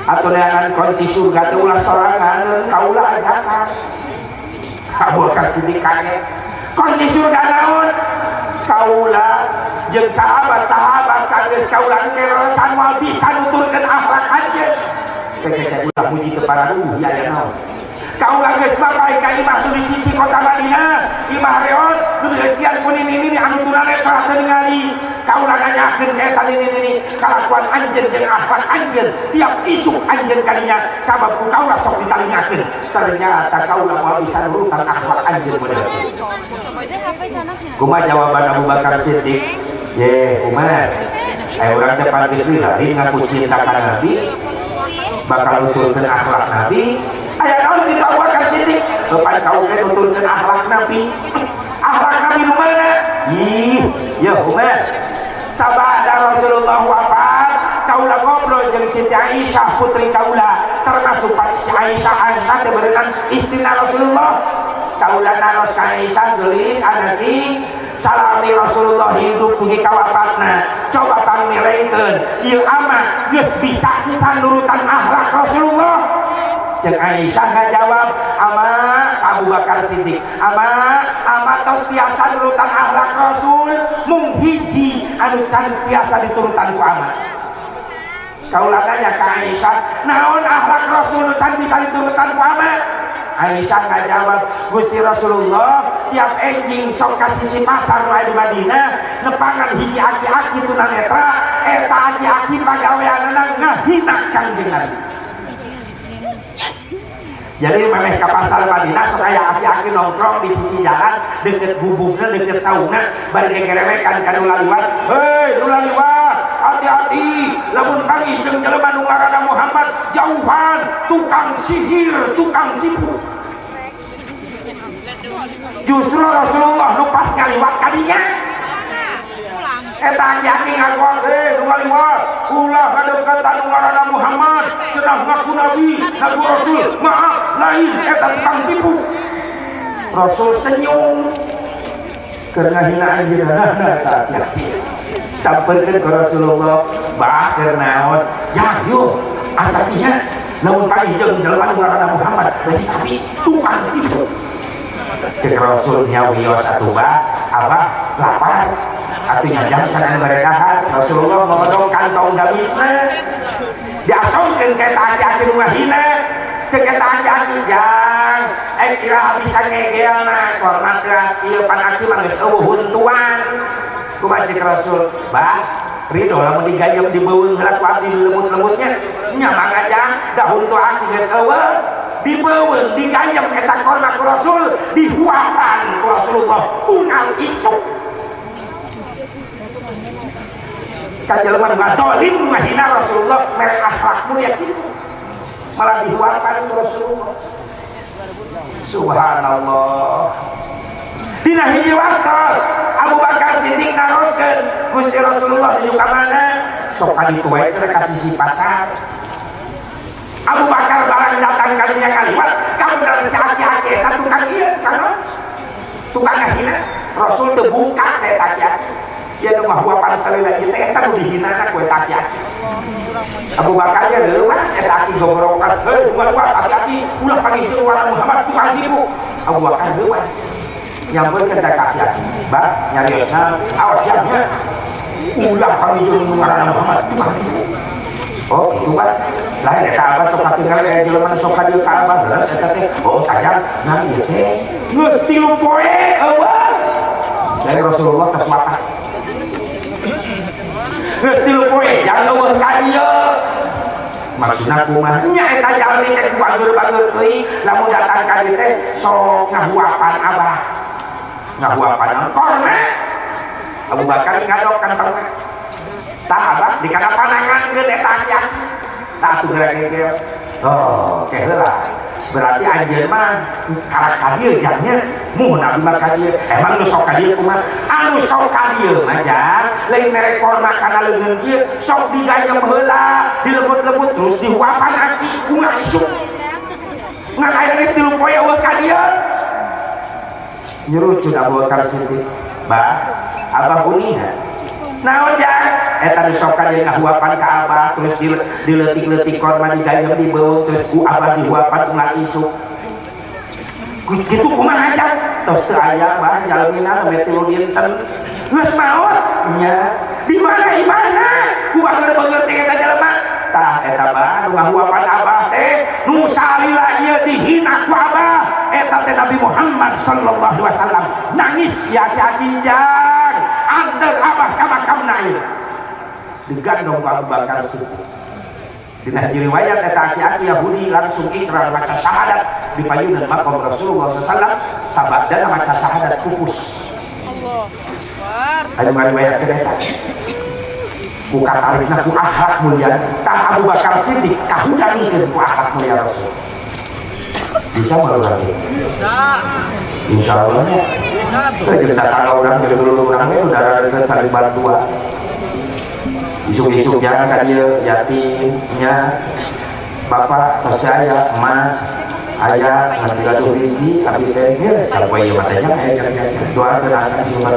atuh neangan kunci surga teh ulah sorangan kaula ajakan Abu Bakar Siddiq kaget kunci surga naon kaula jeung sahabat-sahabat sageus kaula keresan moal bisa nuturkeun akhlak anjeun keke ulah puji ke para ruh ya naon kaula geus bapai ka imah di sisi kota Madinah imah reot nu geus kuning ini anu tunane kalah teu ningali kaula nanyakeun ka eta ini kalakuan anjeun jeung akhlak anjeun tiap isu anjeun kadinya sabab ku kaula sok ditalingakeun ternyata kaula moal bisa nurutan akhlak anjeun bener kumaha jawaban Abu Bakar Siddiq ye Umar aya urang teh pantes lari ngaku cinta ka Nabi bakal nuturkeun akhlak Nabi aya naon kitu Abu Bakar Siddiq pan kau teh nuturkeun akhlak Nabi akhlak Nabi nu mana ih ya Umar sabada Rasulullah wafat kaula ngobrol jeung Siti Aisyah putri kaula termasuk si Aisyah teh berenang istrina Rasulullah kaula naros ka Aisyah geulis anaki salami Rasulullah hidup kugi kawapatna coba pangmirekeun ieu ama geus bisa nurutan akhlak Rasulullah. Jeung Aisyah ngajawab, ama Abu Bakar Siddiq, ama tos tiasa nurutan akhlak Rasul mung hiji anu can tiasa diturutan ku ama. Kaula nanya ka Aisyah, naon akhlak Rasul nu can bisa diturutan ku ama? Aisyah ngajawab, Gusti Rasulullah tiap enjing sok ka sisi pasar nu aya di Madinah nepangan hiji aki-aki tunanetra eta aki-aki pagaweanna ngahina Kangjeng Nabi. Jadi memang ke pasar Madinah sok aya aki-aki nongkrong di sisi jalan deket gubukna deket sauna bari gegeremekan ka nu laliwat, hei nu laliwat hati-hati lamun panggih jeung jelema nu ngaranna Muhammad jauhan tukang sihir tukang tipu. Justru Rasulullah nu pas ngaliwat kadinya eta aki-aki ngaguak, hei nu laliwat ulah ngadeuketan nu ngaranna Muhammad cenah ngaku nabi ngaku Rasul, maaf lain eta tukang tipu. Rasul senyum karena hinaan jenazah hati-hati sampaikan ke Rasulullah bah keur naon ya yuk artinya lamun pagi jeung jelema nu ngaranna Muhammad tapi tukang tipu. Cek Rasul nya wios atuh bah abah lapar atunya jam cenah beredahan. Rasulullah ngodong kantong gamisna diasongkeun ka eta aki-aki nu ngahina. Cek eta aki-aki jang kira bisa ngegelna korna keras ieu pan aki mah geus eueuh huntuan. Kumaha cek Rasul, bah ridho lamun digayem dibeuweung heula ku abdi lembut-lembutnya nya mangga jang da huntu aki geus eueuh dibeuweung digayem eta korna ku Rasul dihuapan ku Rasulullah unal isuk. Kajelema nu ngadolim nu ngahina Rasulullah mere akhlak mulia kitu malah dihuapan ku Rasulullah. Subhanallah. Dina hiji waktos Abu Bakar Siddiq naroskeun Gusti Rasulullah menuju ka mana? Sok ka ditu wae cenah ka sisi pasar. Abu Bakar barang datang kalinya kaliwat, kamu dari si aki-aki eta tukang ieu kana tukang ngahina. Rasul teu buka ka eta aki-aki. Ieu nu mah huapan salila ieu teh eta nu dihinana ku eta aki-aki. Abu Bakar ge leuwas eta aki gogorokan, heuh buat aki-aki ulah panggih warna Muhammad tukang tipu. Abu Bakar leuwas nyampeun ka aki-aki, bah nyariosna awas jamnya ulah panggih warna Muhammad tukang tipu. Oh itu kan lain eta abah sok katinggal aya jelema sok ka dieu ka abah leres eta teh oh tajam nah ieu teh geus 3 poe eueuh dari Rasulullah tos wafat geus 3 poe jang eueuh ka dieu maksudna kumaha nya eta jalmi teh bangeur-bangeur teuing lamun datang ka dieu teh sok ngahuapan abah ngahuapan korna Abu Bakar ngadok kantongna tah abah dikana panangankeun eta aki-aki tah atuh gerak-gerak oh ke heula berarti anjeun mah ka dieu jangnya muh nabi mah ka dieu emang nu sok ka dieu kumaha anu sok ka dieu mah jang lain mere korna kana leungeun kieu sok digayem heula dilebut-lebut terus dihuapan aki bunga isuk ngan aya geus 3 poe eueuh ka dieu nyurucun Abu Bakar Siddiq bah abah uniha naon jang eta nu sok ka dieu ngahuapan ka abah terus dileutik-leutik korma digayem dibeuweung terus ku abah dihuapan ulah isuk kitu kumaha jang tos teu aya bah jalmina nu 3 dinten geus maot nya di mana imana ku bageur-bageur teh eta jelema tah eta bah nu ngahuapan abah teh nu salila ieu dihina ku abah eta teh Nabi Muhammad sallallahu alaihi wasallam nangis ya aki-aki jang antar abah ka makamna ieu digandong Abu Bakar Siddiq. Dina riwayat eta aki-aki Yahudi langsung ikrar maca syahadat di payunan makam Rasulullah sallallahu sabadana maca syahadat pupus. Aya riwayat eta. Ku katarikna ku akhlak mulia tah Abu Bakar Siddiq kahudangikeun ku akhlak mulia Rasul. Bisa berarti? Bisa. Insyaallah. Bisa. Kita tahu orang dulu orang itu udah ada saling bantuan. Isuk-isuk jangan kan dia yatimnya bapak percaya emak ayah nanti gaduh tinggi tapi tengil sampai ya matanya kayak doa tenang sumber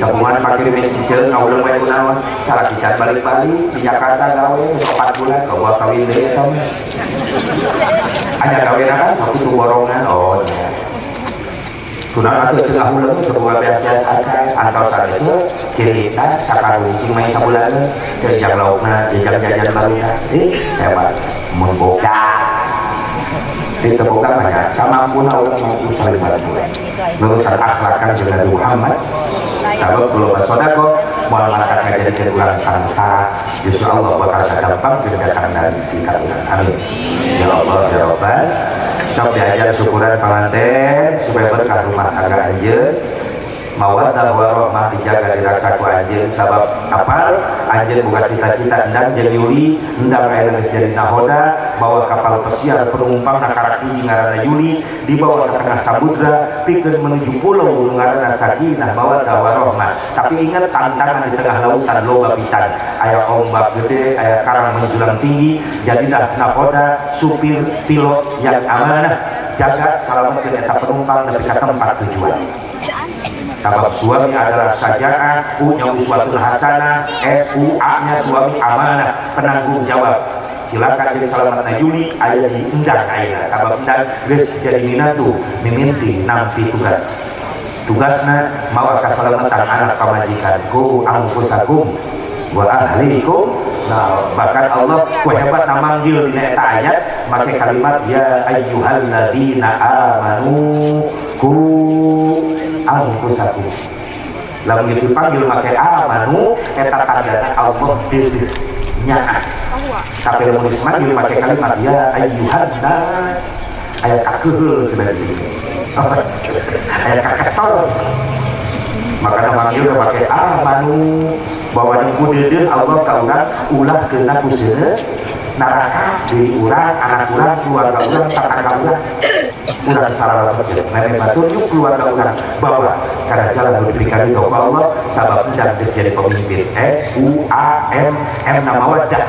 tabungan pakai messenger kau udah main gunawan salah kita balik-balik di Jakarta gawe 4 bulan kau buat kawin deh kamu hanya kawin kan satu tuh borongan oh ya sudah atau cengah bulan sebuah biasa saja atau saja kita sakaru cuma sebulan kerja laukna jajan baru ya hebat membuka kita buka banyak sama pun Allah mampu saling bantu menurut akhlakan dengan Muhammad sabab kalau bersodako mau mengatakan jadi kedulang samsa justru Allah bakal gampang kedatangan dari rezeki kalian amin ya Allah ya Rabbal sok diajar syukuran pamanten supaya berkah rumah tangga anjeun mawaddah warahmah dijaga diraksa ku anjeun sabab kapal anjeun buka cita-cita endang jeung Yuli endang aya geus jadi nahoda bawa kapal pesiar penumpang nakarak hiji ngaranna Yuli dibawa ke tengah samudra pikeun menuju pulau ngaranna Sakinah mawaddah warahmah tapi ingat tantangan di tengah lautan loba pisan aya ombak gede aya karang menjulang tinggi jadilah nahoda supir pilot yang amanah jaga selamatkeun eta penumpang nepi ka tempat tujuan sabab suami adalah saja'ah, U-nya uswatul hasanah, S-U-A-nya suami amanah, penanggung jawab. Silakan jadi selamatna Yuli aya di endang ayeuna sabab endang geus jadi minatu mimiti nampi tugasna mawa kasalamatan anak pamajikan ku anfusakum wa ahlikum. Nah, bahkan Allah ku hebat namanggil dina eta ayat make kalimat ya ayyuhalladzina amanu ku anfusakum lamun geus dipanggil make amanu eta tandana Allah deudeuh nyaah tapi lamun dipanggil make kalimat ya ayyuhan nas aya kakeul cenah ieu aya kakesol maka manggil make amanu bahwa di deudeuh Allah ka urang ulah keuna ku seueur neraka diri urang anak urang keluarga urang tetangga urang urang salah betul nenek batur yuk keluarga urang bawa karena jalan diberikan itu Allah sabab tidak jadi pemimpin S-U-A-M nama wadah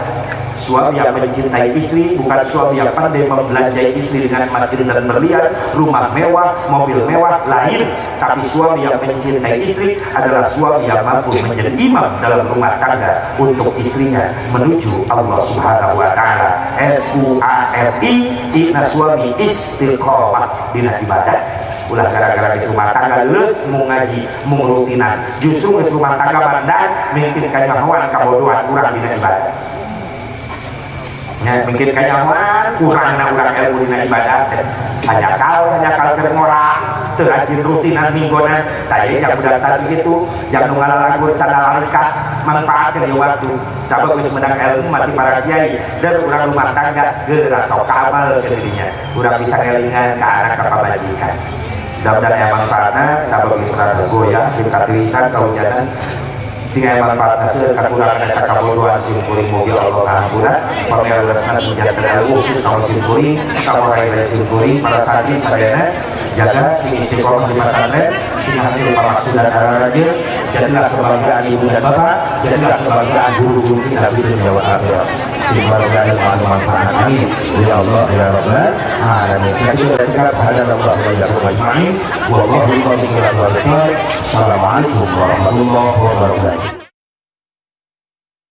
suami yang mencintai istri bukan suami yang pandai membelanjai istri dengan masjid dan berlian rumah mewah, mobil mewah lain tapi suami yang mencintai istri adalah suami yang mampu menjadi imam dalam rumah tangga untuk istrinya menuju Allah subhanahu wa ta'ala S-U-A-M-I inna suami istiqomah dina ibadah ulah gara-gara di rumah tangga lulus mau ngaji mau rutinan justru di rumah tangga bandang mungkin kanyahoan kabodohan kurang dina ibadah ya mungkin kanyahoan kurangna urang ilmu dina ibadah hanya kal keur ngorang teu rajin rutinan minggonan tadi yang budak saat itu yang nu ngalalangur cana langkah manfaatkeun di waktu sabab geus menang ilmu mati para kiai dan urang rumah tangga geura sok amal ke dirinya urang bisa ngelingan ka anak ka pamajikan mudah-mudahan aya manfaatna sabab Isra goyah di katirisan kaujanan sehingga manfaat hasil kekurangan dan kabodohan simpuring mobil Allah ngahampura pamelasna sejahtera khusus kaum simpuring kaum raya simpuring para santri sadayana jaga sing istiqomah di pesantren sing hasil pamaksudan araraja jadilah kebanggaan ibu dan bapak jadilah kebanggaan guru-guru kita di dunia akhirat sing kebanggaan manfaat amin ya Allah ya Rabbal alamin saya bercakap hadza Allah wa iyyakum ajma'in wallahu a'lam bishawab. Assalamualaikum warahmatullahi wabarakatuh.